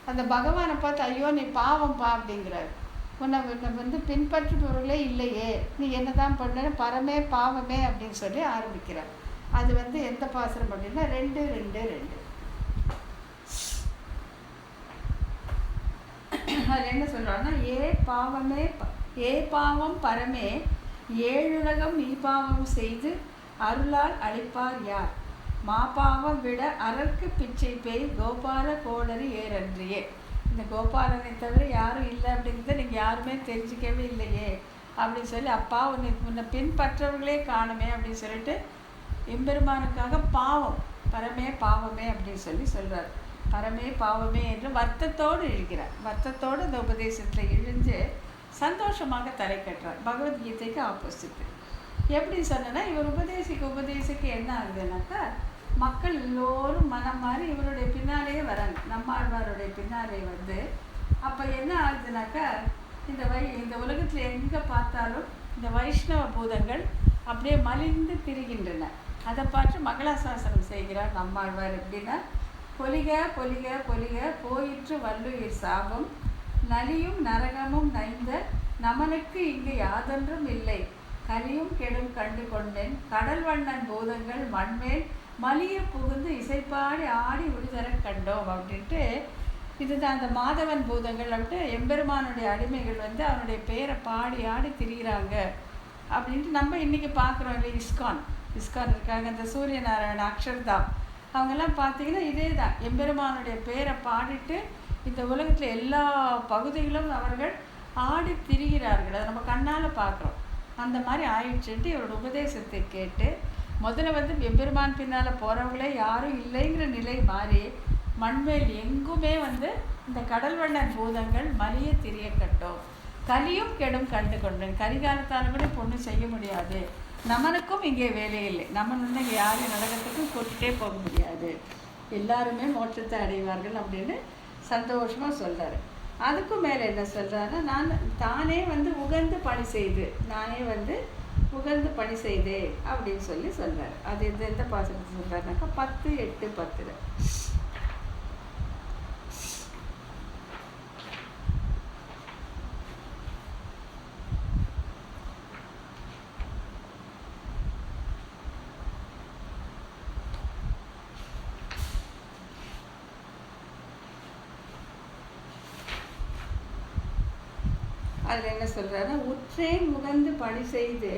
அந்த பகவானை பார்த்து ஐயோ நீ பாவம் பா அப்படிங்கிறார். உன்னை பின்பற்றுபவர்களே இல்லையே, நீ என்ன தான் பண்ண, பரமே பாவமே அப்படின்னு சொல்லி ஆரம்பிக்கிறார். அது எந்த பாசுரம் அப்படின்னா 2:2. அது என்ன சொல்கிறாங்கன்னா, ஏ பாவம் பரமே ஏழுலகம் பாவம் செய்து அருளால் அழிப்பார் யார். மாபாவம் விட அரற்கு பிச்சை பேய் கோபால கோளரி ஏறன்றியே. இந்த கோபாலனை தவிர யாரும் இல்லை அப்படிங்கிறத நீங்கள் யாருமே தெரிஞ்சிக்கவே இல்லையே அப்படின்னு சொல்லி, அப்பா உன்னை பின்பற்றவர்களே காணுமே அப்படின்னு சொல்லிட்டு எம்பெருமானுக்காக பாவம் பரமே பாவமே அப்படின்னு சொல்லி சொல்கிறார். பரமே பாவமே என்று வருத்தத்தோடு இழுக்கிறார். வருத்தத்தோடு அந்த உபதேசத்தில் இழிஞ்சு சந்தோஷமாக தலை கட்டுறார். பகவத்கீதைக்கு ஆப்போசிட்டு. எப்படி சொன்னா, இவர் உபதேசிக்க என்ன ஆகுதுன்னாக்கா, மக்கள் எல்லோரும் மனம் மாறி இவருடைய பின்னாலேயே வராங்க. நம்மாழ்வாருடைய பின்னாலே வந்து அப்போ என்ன ஆகுதுனாக்கா, இந்த உலகத்தில் எங்கே பார்த்தாலும் இந்த வைஷ்ணவ பூதங்கள் அப்படியே மலிந்து திரிகின்றன. அதை பார்த்து மங்களாசாசனம் செய்கிறார் நம்மாழ்வார். எப்படின்னா, பொலிக பொலிக பொலிக போயிற்று வள்ளுயிர் சாபம் நலியும் நரகமும் நைந்த நமனுக்கு இங்கு யாதொன்றும் இல்லை கலியும் கெடும் கண்டு கொண்டேன் கடல் வண்ணன் பூதங்கள் மண்மேல் மலிய புகுந்து இசைப்பாடி ஆடி விடுதர கண்டோம் அப்படின்ட்டு. இதுதான் அந்த மாதவன் பூதங்கள் அப்படின்ட்டு எம்பெருமானுடைய அடிமைகள் வந்து அவனுடைய பேரை பாடி ஆடி திரிகிறாங்க அப்படின்ட்டு நம்ம இன்றைக்கி பார்க்குறோம் இல்லை. இஸ்கான் இருக்காங்க, இந்த சூரியநாராயண அக்ஷர்தாம், அவங்கெல்லாம் பார்த்திங்கன்னா இதே தான், எம்பெருமானுடைய பேரை பாடிட்டு இந்த உலகத்தில் எல்லா பகுதிகளும் அவர்கள் ஆடி திரிகிறார்கள். அதை நம்ம கண்ணால் பார்க்குறோம். அந்த மாதிரி ஆயிடுச்சுட்டு இவரோட உபதேசத்தை கேட்டு முதல்ல வந்து எம்பெருமான் பின்னால் போகிறவங்களே யாரும் இல்லைங்கிற நிலை மாறி மண்மேல் எங்குமே வந்து இந்த கடல் வண்ணன் பூதங்கள் மலிய திரிய கட்டோம் கலியும் கெடும் கண்டு கொண்டேன். கரிகாலத்தால் கூட பொண்ணு செய்ய முடியாது, நமனுக்கும் இங்கே வேலையில்லை, நம்ம வந்து இங்கே யாரையும் நரகத்துக்கும் கூட்டிகிட்டே போக முடியாது, எல்லாருமே மோட்சத்தை அடைவார்கள் அப்படின்னு சந்தோஷமாக சொல்கிறாரு. அதுக்கும் மேலே என்ன சொல்கிறாருன்னா, தானே வந்து உகந்து பணி செய்தே அப்படின்னு சொல்லி சொல்கிறார். அது எந்த பாசனத்தை சொல்கிறாருனாக்கா 10:8-10. அதில் என்ன சொல்கிறாருன்னா, உற்றேன் முகந்து பணி செய்து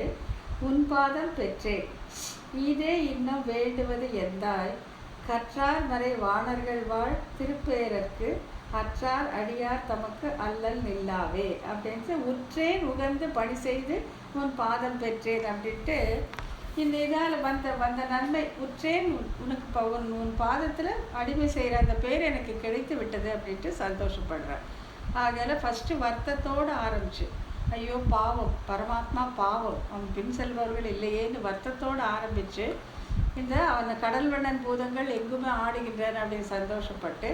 உன் பாதம் பெற்றேன் இதே இன்னும் வேண்டுவது எந்தாய் கற்றார் மறை வாணர்கள் வாழ் திருப்பேரற்கு அற்றார் அடியார் தமக்கு அல்லல் நில்லாவே அப்படின்ட்டு உற்றேன் உகந்து பணி செய்து உன் பாதம் பெற்றேன் அப்படின்ட்டு இந்த இதால் வந்த நன்மை உற்றேன் உனக்கு உன் பாதத்தில் அடிமை செய்கிற அந்த பேர் எனக்கு கிடைத்து விட்டது அப்படின்ட்டு சந்தோஷப்படுறேன். ஆகையால் ஃபஸ்ட்டு வருத்தத்தோடு ஆரம்பிச்சு, ஐயோ பாவம் பரமாத்மா பாவம் அவன் பின் செல்பவர்கள் இல்லையேன்னு வருத்தத்தோடு ஆரம்பித்து அந்த கடல் வண்ணன் பூதங்கள் எங்குமே ஆடுகின்றன அப்படின்னு சந்தோஷப்பட்டு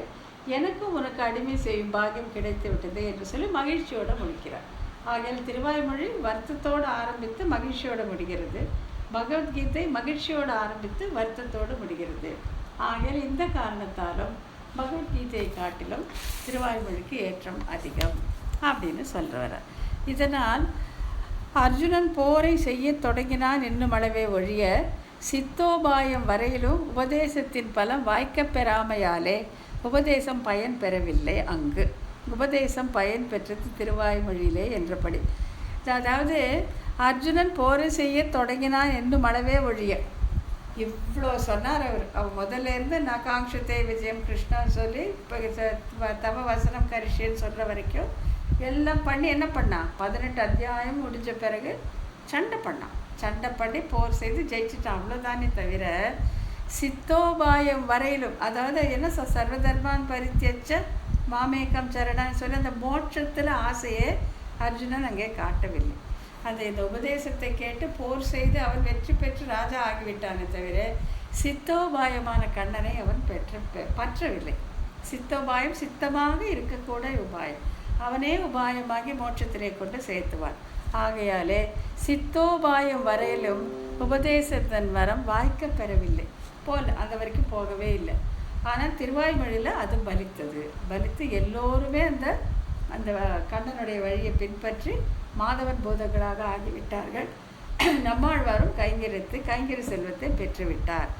எனக்கும் உனக்கு அடிமை செய்யும் பாக்கியம் கிடைத்து விட்டது என்று சொல்லி மகிழ்ச்சியோடு முடிக்கிறார். ஆகையால் திருவாய்மொழி வருத்தத்தோடு ஆரம்பித்து மகிழ்ச்சியோடு முடிகிறது, பகவத்கீதை மகிழ்ச்சியோடு ஆரம்பித்து வருத்தத்தோடு முடிகிறது. ஆகையால் இந்த காரணத்தாலும் பகவத்கீதையை காட்டிலும் திருவாய்மொழிக்கு ஏற்றம் அதிகம் அப்படின்னு சொல்கிறார். இதனால் அர்ஜுனன் போரை செய்ய தொடங்கினான் என்னும் அளவே ஒழிய சித்தோபாயம் வரையிலும் உபதேசத்தின் பலம் வாய்க்கப் பெறாமையாலே உபதேசம் பயன் பெறவில்லை. அங்கு உபதேசம் பயன் பெற்றது திருவாய்மொழியிலே என்றபடி. அதாவது அர்ஜுனன் போரை செய்ய தொடங்கினான் என்னும் அளவே ஒழிய இவ்வளோ சொன்னார் அவர் முதல்ல இருந்து நான் காங்ஷத்தே விஜயம் கிருஷ்ணா சொல்லி இப்போ தவ வசனம் கரிஷின்னு சொல்கிற வரைக்கும் எல்லாம் பண்ணி என்ன பண்ணான், 18 அத்தியாயம் முடிஞ்ச பிறகு சண்டை பண்ணி போர் செய்து ஜெயிச்சுட்டான். அவ்வளோதானே தவிர சித்தோபாயம் வரையிலும், அதாவது என்ன சர்வதர்மான் பரித்தியச்ச மாமேக்கம் சரணான்னு சொல்லி அந்த மோட்சத்தில் ஆசையை அர்ஜுனன் அங்கே காட்டவில்லை. இந்த உபதேசத்தை கேட்டு போர் செய்து அவன் வெற்றி பெற்று ராஜா ஆகிவிட்டானே தவிர சித்தோபாயமான கண்ணனை அவன் பற்றவில்லை. சித்தோபாயம் சித்தமாக இருக்கக்கூட உபாயம், அவனே உபாயமாகி மோட்சத்திலே கொண்டு சேர்த்துவான். ஆகையாலே சித்தோபாயம் வரையிலும் உபதேசத்தின் வரம் வாய்க்க பெறவில்லை, அந்த வரைக்கும் போகவே இல்லை. ஆனால் திருவாய்மொழியில் அது பலித்து எல்லோருமே அந்த கண்ணனுடைய வழியை பின்பற்றி மாதவன் போதகர்களாக ஆகிவிட்டார்கள். நம்மாழ்வாரும் கைங்கரி செல்வத்தை பெற்றுவிட்டார்.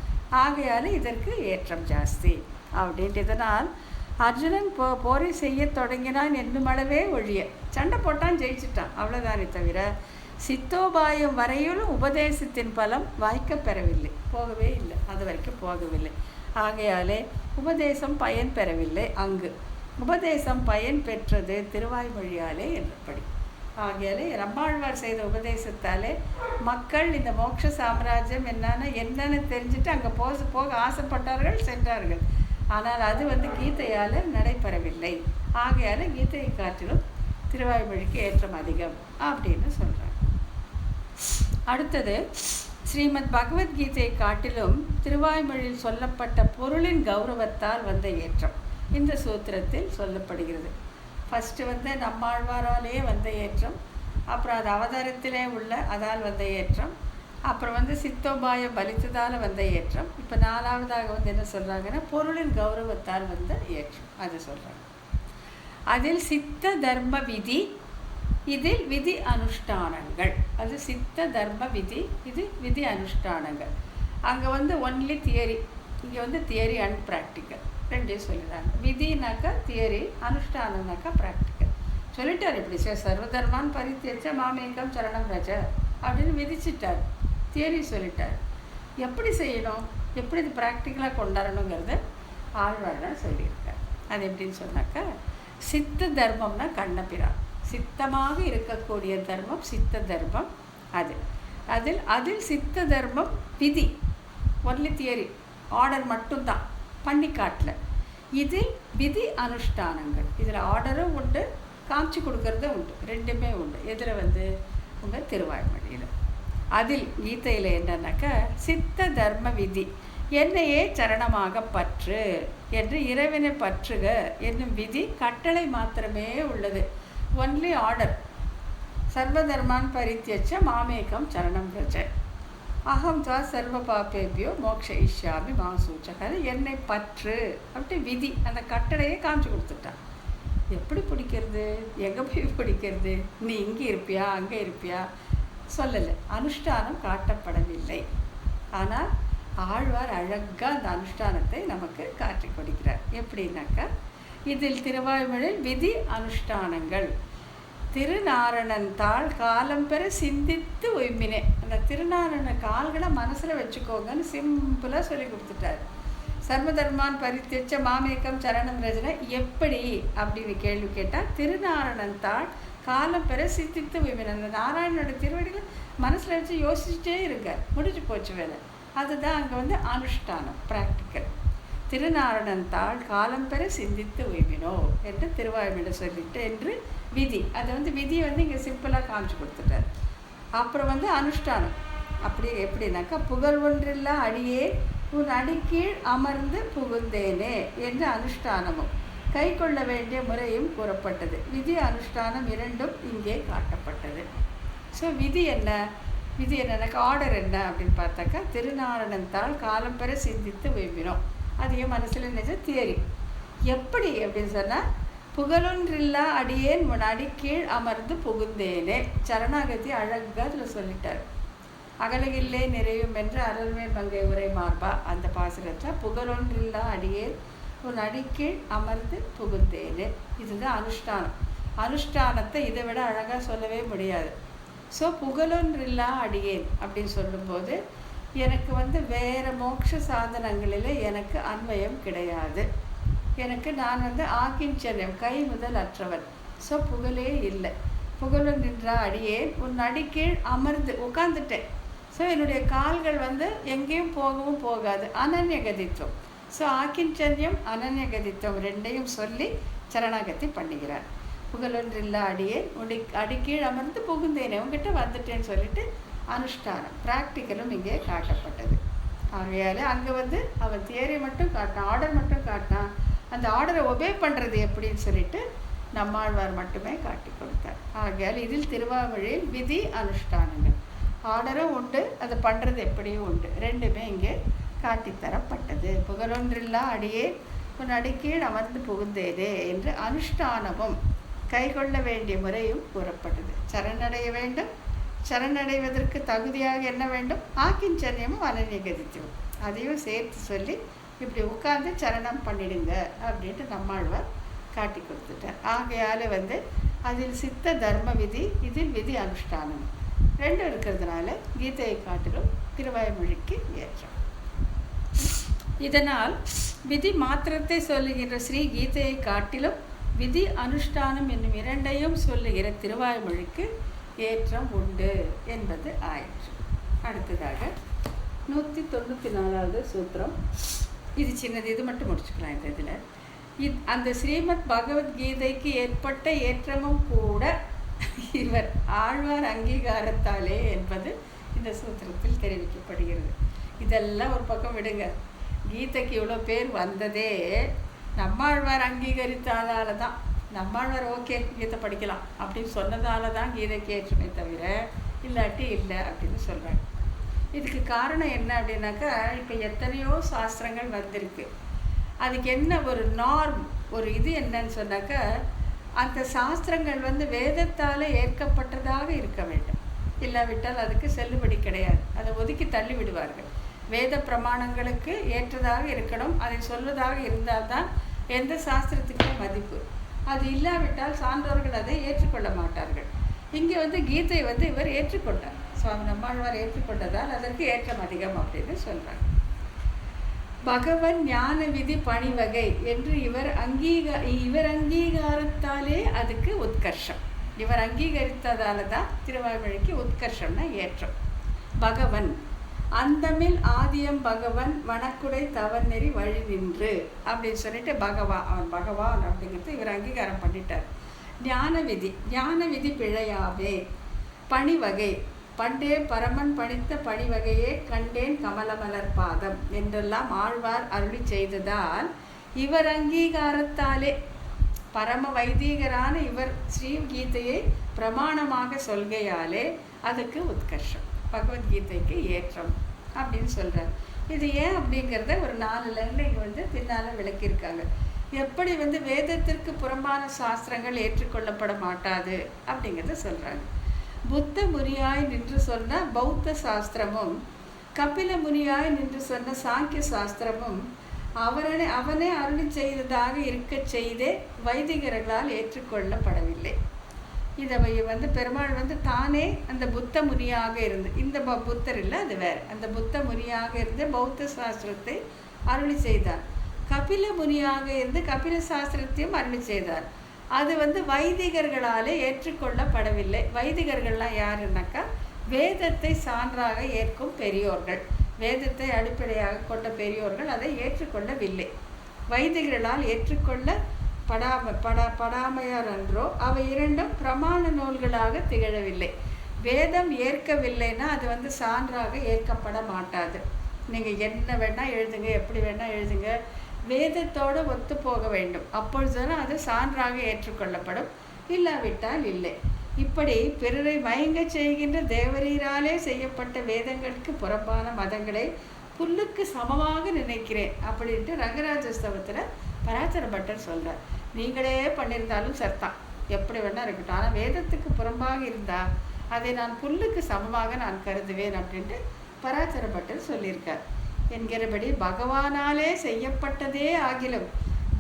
ஆகையால் இதற்கு ஏற்றம் ஜாஸ்தி அப்படின்ட்டு. இதனால் அர்ஜுனன் போரை செய்ய தொடங்கினான் என்னும் அளவே ஒழிய சண்டை போட்டான் ஜெயிச்சிட்டான், அவ்வளோதானே தவிர சித்தோபாயம் வரையிலும் உபதேசத்தின் பலம் வாய்க்க பெறவில்லை, போகவே இல்லை, அது வரைக்கும் போகவில்லை. ஆகையாலே உபதேசம் பயன் பெறவில்லை. அங்கு உபதேசம் பயன் பெற்றது திருவாய்மொழியாலே என்றபடி. ஆகையாலே நம்மாழ்வார் செய்த உபதேசத்தாலே மக்கள் இந்த மோட்ச சாம்ராஜ்யம் என்னன்னு தெரிஞ்சுட்டு அங்கே போக ஆசைப்பட்டார்கள், சென்றார்கள். ஆனால் அது கீதையால் நடைபெறவில்லை. ஆகையால் கீதையை காட்டிலும் திருவாய்மொழிக்கு ஏற்றம் அதிகம் அப்படின்னு சொல்கிறாங்க. அடுத்தது, ஸ்ரீமத் பகவத்கீதையை காட்டிலும் திருவாய்மொழியில் சொல்லப்பட்ட பொருளின் கௌரவத்தால் வந்த ஏற்றம் இந்த சூத்திரத்தில் சொல்லப்படுகிறது. ஃபஸ்ட்டு நம்மாழ்வாராலே வந்த ஏற்றம், அப்புறம் அது அவதாரத்திலே உள்ள அதால் வந்த ஏற்றம், அப்புறம் சித்தோபாயம் பலித்ததால் வந்த ஏற்றம். இப்போ நாலாவதாக என்ன சொல்கிறாங்கன்னா பொருளின் கௌரவத்தால் வந்த ஏற்றம் அது சொல்கிறாங்க. அதில் சித்த தர்ம விதி, இதில் விதி அனுஷ்டானங்கள். அது சித்த தர்ம விதி, இது விதி அனுஷ்டானங்கள். அங்கே ஒன்லி தியரி, இங்கே தியரி அண்ட் ப்ராக்டிக்கல் ரெண்டையும் சொல்லிடுறாங்க. விதினாக்கா தியரி, அனுஷ்டானம்னாக்கா ப்ராக்டிக்கல். சொல்லிட்டார் இப்படி சர்வதர்மான் பரித்தியச்ச மாமேகம் சரணம் ரஜ அப்படின்னு விதிச்சிட்டார், தியரி சொல்லிட்டார். எப்படி செய்யணும், எப்படி இது ப்ராக்டிக்கலாக கொண்டாடணுங்கிறத ஆழ்வார் தான் சொல்லியிருக்கார். அது எப்படின்னு சொன்னாக்கா, சித்த தர்மம்னா கண்ணபிரான், சித்தமாக இருக்கக்கூடிய தர்மம் சித்த தர்மம். அதில் சித்த தர்மம் விதி, ஒன்லி தியரி, ஆர்டர் மட்டும்தான், பண்ணி காட்டல. இதில் விதி அனுஷ்டானங்கள், இதில் ஆர்டரும் உண்டு, காமிச்சு கொடுக்கறதும் உண்டு, ரெண்டுமே உண்டு. இதில் உங்கள் திருவாய்மொழியில். அதில் கீதையில் என்னன்னாக்கா, சித்த தர்ம விதி, என்னையே சரணமாக பற்று என்று இறைவனை பற்றுக என்னும் விதி கட்டளை மாத்திரமே உள்ளது. Only order. சர்வதர்மான் பரித்தியச்ச மாமேகம் சரணம் ரஜ அகம் துவா சர்வ பாப்பேபியோ மோக்ஷயிஷ்யாமி மாசூச்சகர், என்னை பற்று அப்படி விதி, அந்த கட்டளையை காமிச்சு கொடுத்துட்டான். எப்படி பிடிக்கிறது, எங்கே போய் பிடிக்கிறது, நீ இங்கே இருப்பியா அங்கே இருப்பியா சொல்லலை, அனுஷ்டானம் காட்டப்படவில்லை. ஆனால் ஆழ்வார் அழகாக அந்த அனுஷ்டானத்தை நமக்கு காட்டி கொடுக்கிறார். எப்படின்னாக்கா, இதில் திருவாய்மொழியில் விதி அனுஷ்டானங்கள், திருநாரணன் தாள் காலம் பெற சிந்தித்து ஒய்மினே. அந்த திருநாரண கால்களை மனசில் வச்சுக்கோங்கன்னு சிம்பிளாக சொல்லி கொடுத்துட்டார். சர்வதர்மான் பரித்தியச்ச மாமேக்கம் சரணம் ரஜனை எப்படி அப்படின்னு கேள்வி கேட்டால், திருநாரணன் தாள் காலம் பெற சிந்தித்து ஒய்மினே. அந்த நாராயணனோட திருவடிகளை மனசில் வச்சு யோசிச்சுட்டே இருக்கார், முடிஞ்சு போச்சு வேலை. அதுதான் அங்கே அனுஷ்டானம், ப்ராக்டிக்கல். திருநாரணன் தாள் காலம் பெற சிந்தித்து ஒய்வினோ என்று திருவாய்மொழி சொல்லிட்டு என்று விதி. அதை விதி இங்கே சிம்பிளாக காமிச்சு கொடுத்துட்டார். அப்புறம் அனுஷ்டானம் அப்படி எப்படின்னாக்கா, புகழ் ஒன்றில்லா அடியே உன் அடிக்கீழ் அமர்ந்து புகுந்தேனே என்று அனுஷ்டானமும் கை கொள்ள வேண்டிய முறையும் கூறப்பட்டது. விதி அனுஷ்டானம் இரண்டும் இங்கே காட்டப்பட்டது. ஸோ விதி என்னன்னாக்கா, ஆர்டர் என்ன அப்படின்னு பார்த்தாக்கா, திருநாரணன் தாள் காலம் பெற சிந்தித்து விரும்பினோம். அது என் மனசில் நினைச்ச தியரி. எப்படி அப்படின்னு சொன்னால், புகழொன்றில்லா அடியேன் உன் அடிக்கீழ் அமர்ந்து புகுந்தேனே, சரணாகதி அழகாக அதில் சொல்லிட்டார். அகலகில்லே நிறையும் என்று அருள்மேல் மங்கை உரை மார்பா அந்த பாசுரத்தில் புகழொன்றில்லா அடியேன் உன் அடிக்கீழ் அமர்ந்து புகுந்தேனே, இதுதான் அனுஷ்டானம். அனுஷ்டானத்தை இதை விட அழகாக சொல்லவே முடியாது. ஸோ புகழொன்றில்லா அடியேன் அப்படின்னு சொல்லும்போது, எனக்கு வேறு மோட்ச சாதனங்களில் எனக்கு அன்வயம் கிடையாது. எனக்கு நான் ஆக்கிஞ்சன்யம் கை முதல் அற்றவன். ஸோ புகழே இல்லை. புகழொன்றில்லா அடியேன் உன் அடிக்கீழ் அமர்ந்து உட்காந்துட்டேன். ஸோ என்னுடைய கால்கள் எங்கேயும் போகவும் போகாது, அனன்யகதித்துவம். ஸோ ஆக்கிஞ்சன்யம் அனன்யகதித்துவம் ரெண்டையும் சொல்லி சரணாகதி பண்ணுகிறார். புகழொன்றில்லா அடியேன் அடிக்கீழ் அமர்ந்து புகுந்தேனே, உங்ககிட்ட வந்துட்டேன்னு சொல்லிட்டு அனுஷ்டானம் ப்ராக்டிக்கலும் இங்கே காட்டப்பட்டது. ஆகையால் அங்கே அவன் தியரி மட்டும் காட்டினான், ஆர்டர் மட்டும் காட்டினான். அந்த ஆர்டரை ஒபே பண்ணுறது எப்படின்னு சொல்லிட்டு நம்மாழ்வார் மட்டுமே காட்டி கொடுத்தார். ஆகையால் இதில் திருவாய்மொழியில் விதி அனுஷ்டானங்கள், ஆர்டரும் உண்டு, அதை பண்ணுறது எப்படியும் உண்டு, ரெண்டுமே இங்கே காட்டித்தரப்பட்டது. புகழொன்றில்லா அடியே உன் அடிக்கீழ் அமர்ந்து புகுந்தேனே என்று அனுஷ்டானமும் கை கொள்ள வேண்டிய முறையும் கூறப்பட்டது. சரணடைய வேண்டும், சரணடைவதற்கு தகுதியாக என்ன வேண்டும், ஆக்கிஞ்சன்யமும் அனன்யகதித்துவம் அதையும் சேர்த்து சொல்லி இப்படி உட்கார்ந்து சரணம் பண்ணிடுங்க அப்படின்ட்டு நம்மாழ்வார் காட்டி கொடுத்துட்டார். ஆகையால் அதில் சித்த தர்ம விதி, இதில் விதி அனுஷ்டானம் ரெண்டும் இருக்கிறதுனால கீதையை காட்டிலும் திருவாய்மொழிக்கு ஏற்றம். இதனால் விதி மாத்திரத்தை சொல்லுகின்ற ஸ்ரீ கீதையை காட்டிலும் விதி அனுஷ்டானம் என்னும் இரண்டையும் சொல்லுகிற திருவாய்மொழிக்கு ஏற்றம் உண்டு என்பது ஆயிற்று. அடுத்ததாக 194வது சூத்திரம். இது சின்னது, இது மட்டும் முடிச்சுக்கலாம். இந்த இதில் அந்த ஸ்ரீமத் பகவத்கீதைக்கு ஏற்பட்ட ஏற்றமும் கூட இவர் ஆழ்வார் அங்கீகாரத்தாலே என்பது இந்த சூத்திரத்தில் தெரிவிக்கப்படுகிறது. இதெல்லாம் ஒரு பக்கம் விடுங்க. கீதைக்கு இவ்வளோ பேர் வந்ததே நம்மாழ்வார் அங்கீகரித்ததால தான். நம்மாழ்வார் ஓகே கீதை படிக்கலாம் அப்படின்னு சொன்னதால தான் கீதைக்கு ஏற்றுமே தவிர இல்லாட்டி இல்லை அப்படின்னு சொல்கிறாங்க. இதுக்கு காரணம் என்ன அப்படின்னாக்கா, இப்போ எத்தனையோ சாஸ்திரங்கள் வந்திருக்கு. அதுக்கு என்ன ஒரு நார்ம், ஒரு இது என்னன்னு சொன்னாக்கா, அந்த சாஸ்திரங்கள் வேதத்தால் ஏற்கப்பட்டதாக இருக்க வேண்டும். இல்லாவிட்டால் அதுக்கு செல்லுபடி கிடையாது. அதை ஒதுக்கி தள்ளி விடுவார்கள். வேத பிரமாணங்களுக்கு ஏற்றதாக இருக்கணும். அதை சொல்வதாக இருந்தால்தான் எந்த சாஸ்திரத்துக்கும் மதிப்பு. அது இல்லாவிட்டால் சான்றோர்கள் அதை ஏற்றுக்கொள்ள மாட்டார்கள். இங்கே கீதை இவர் ஏற்றுக்கொண்டார். சுவாமி நம்மாழ்வார் ஏற்றுக்கொண்டதால் அதற்கு ஏற்றம் அதிகம் அப்படின்னு சொல்கிறாங்க. பகவன் ஞான விதி பணிவகை என்று இவர் அங்கீகாரத்தாலே அதுக்கு உத்கர்ஷம். இவர் அங்கீகரித்ததால தான் திருவாய்மொழிக்கு உத்கர்ஷம்னா ஏற்றம். பகவன் அந்தமில் ஆதியம் பகவன் வனக்குடை தவநெறி வழி நின்று அப்படின்னு சொல்லிட்டு பகவான் அப்படிங்கிறது இவர் அங்கீகாரம் பண்ணிட்டார். ஞான விதி பிழையாவே. பணிவகை பண்டே பரமன் பணித்த பணிவகையே கண்டேன் கமலமலர் பாதம் என்றெல்லாம் ஆழ்வார் அருளி செய்ததால் இவர் அங்கீகாரத்தாலே பரம வைதீகரான இவர் ஸ்ரீ கீதையை பிரமாணமாக சொல்கையாலே அதுக்கு உத்கர்ஷம், பகவத்கீதைக்கு ஏற்றம் அப்படின்னு சொல்கிறார். இது ஏன் அப்படிங்கிறத ஒரு 4 லைனில் இங்கே பின்னால் விளக்கியிருக்காங்க. எப்படி வேதத்திற்கு புறம்பான சாஸ்திரங்கள் ஏற்றுக்கொள்ளப்பட மாட்டாது அப்படிங்கிறத சொல்கிறாங்க. புத்த முனியாய் நின்று சொன்ன பௌத்த சாஸ்திரமும் கபில முனியாய் நின்று சொன்ன சாங்கிய சாஸ்திரமும் அவனே அருளி செய்ததாக இருக்க செய்தே வைதிகர்களால் ஏற்றுக்கொள்ளப்படவில்லை. இதை பெருமாள் தானே அந்த புத்த முனியாக இருந்து, இந்த புத்தர் இல்லை அது வேறு, அந்த புத்த முனியாக இருந்து பௌத்த சாஸ்திரத்தை அருளி செய்தார். கபில முனியாக இருந்து கபில சாஸ்திரத்தையும் அருளி செய்தார். அது வைதிகர்களாலே ஏற்றுக்கொள்ளப்படவில்லை. வைதிகர்கள்லாம் யாருன்னாக்கா வேதத்தை சான்றாக ஏற்கும் பெரியோர்கள், வேதத்தை அடிப்படையாக கொண்ட பெரியோர்கள் அதை ஏற்றுக்கொள்ளவில்லை. வைதிகர்களால் படாமையார் அன்றோ அவை இரண்டும் பிரமாண நூல்களாக திகழவில்லை. வேதம் ஏற்கவில்லைன்னா அது சான்றாக ஏற்கப்பட மாட்டாது. நீங்கள் என்ன வேணால் எழுதுங்க, எப்படி வேணால் எழுதுங்க, வேதத்தோடு ஒத்து போக வேண்டும். அப்பொழுதுதான் அது சான்றாக ஏற்றுக்கொள்ளப்படும், இல்லாவிட்டால் இல்லை. இப்படி பிறரை மயங்க செய்கின்ற தேவரீராலே செய்யப்பட்ட வேதங்களுக்கு புறம்பான மதங்களை புல்லுக்கு சமமாக நினைக்கிறேன் அப்படின்ட்டு ரங்கராஜஸ்தவத்தில் பராசர பட்டர் சொல்கிறார். நீங்களே பண்ணியிருந்தாலும் சர்த்தான், எப்படி வேணால் இருக்கட்டும், ஆனால் வேதத்துக்கு புறம்பாக இருந்தால் அதை நான் புல்லுக்கு சமமாக நான் கருதுவேன் அப்படின்ட்டு பராசர பட்டர் சொல்லியிருக்கார். என்கிறபடி பகவானாலே செய்யப்பட்டதே ஆகிலும்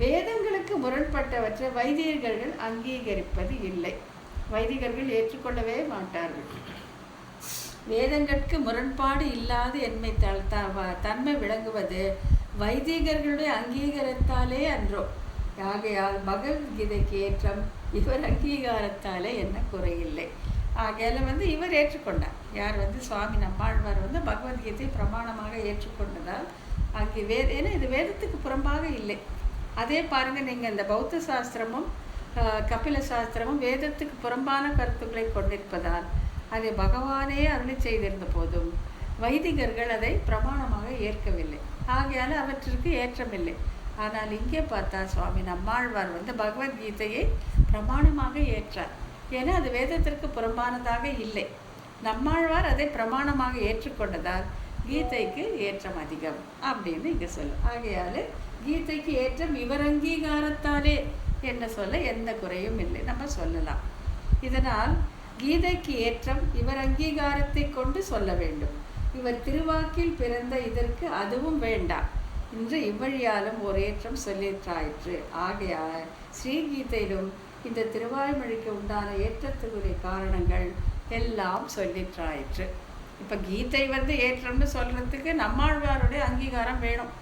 வேதங்களுக்கு முரண்பட்டவற்றை வைதிகர்கள் அங்கீகரிப்பது இல்லை. வைதிகர்கள் ஏற்றுக்கொள்ளவே மாட்டார்கள். வேதங்களுக்கு முரண்பாடு இல்லாத என்மை தன்மை விளங்குவது வைதிகர்களுடைய அங்கீகாரத்தாலே அன்றோ. ஆகையால் பகவத்கீதைக்கு ஏற்றம் இவர் அங்கீகாரத்தாலே என்ன குறையில்லை. ஆகையால் இவர் ஏற்றுக்கொண்டார். யார் சுவாமி நம்மாழ்வார் பகவத்கீதை பிரமாணமாக ஏற்றுக்கொண்டதால் அங்கே ஏன்னா இது வேதத்துக்கு புறம்பாக இல்லை. அதே பாருங்கள், நீங்கள் இந்த பௌத்த சாஸ்திரமும் கபில சாஸ்திரமும் வேதத்துக்கு புறம்பான கருத்துக்களை கொண்டிருப்பதால் அதை பகவானே அருளி செய்திருந்த போதும் வைதிகர்கள் அதை பிரமாணமாக ஏற்கவில்லை. ஆகையால் அவற்றிற்கு ஏற்றமில்லை. ஆனால் இங்கே பார்த்தா சுவாமி நம்மாழ்வார் பகவத்கீதையை பிரமாணமாக ஏற்றார். ஏன்னா அது வேதத்திற்கு புறம்பானதாக இல்லை. நம்மாழ்வார் அதை பிரமாணமாக ஏற்றுக்கொண்டதால் கீதைக்கு ஏற்றம் அதிகம் அப்படின்னு இங்கே சொல்லும். ஆகையால் கீதைக்கு ஏற்றம் இவர் அங்கீகாரத்தாலே என்ன சொல்ல எந்த குறையும் இல்லை, நம்ம சொல்லலாம். இதனால் கீதைக்கு ஏற்றம் இவர் அங்கீகாரத்தை கொண்டு சொல்ல வேண்டும். இவர் திருவாக்கில் பிறந்த இதற்கு அதுவும் வேண்டாம். இன்று இவ்வழியாலும் ஒரு ஏற்றம் சொல்லிற்றாயிற்று. ஆகையால் ஸ்ரீகீதையிலும் இந்த திருவாய்மொழிக்கு உண்டான ஏற்றத்துக்குரிய காரணங்கள் எல்லாம் சொல்லிற்றாயிற்று. இப்போ கீதை ஏற்றம்னு சொல்கிறதுக்கு நம்மாழ்வாருடைய அங்கீகாரம் வேணும்.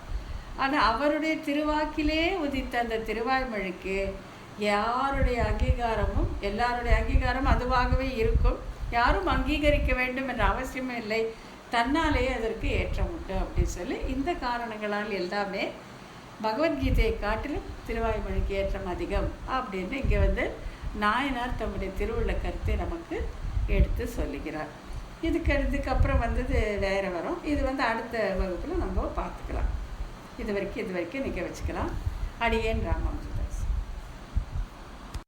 ஆனால் அவருடைய திருவாக்கிலே உதித்த அந்த திருவாய்மொழிக்கு யாருடைய அங்கீகாரமும், எல்லாருடைய அங்கீகாரம் அதுவாகவே இருக்கும். யாரும் அங்கீகரிக்க வேண்டும் என்ற அவசியமே இல்லை. தன்னாலேயே அதற்கு ஏற்றம் உண்டு அப்படின்னு சொல்லி இந்த காரணங்களால் எல்லாமே பகவத்கீதையை காட்டிலும் திருவாய்மொழிக்கு ஏற்றம் அதிகம் அப்படின்னு இங்கே நாயனார் தம்முடைய திருவுள்ள கருத்தை நமக்கு எடுத்து சொல்லுகிறார். இதுக்கப்புறம் வேறு வரும். இது அடுத்த வகுப்பில் நம்ம பார்த்துக்கலாம். இது வரைக்கும் நிற்க வச்சுக்கலாம். அடியேன் ராமானுஜன்.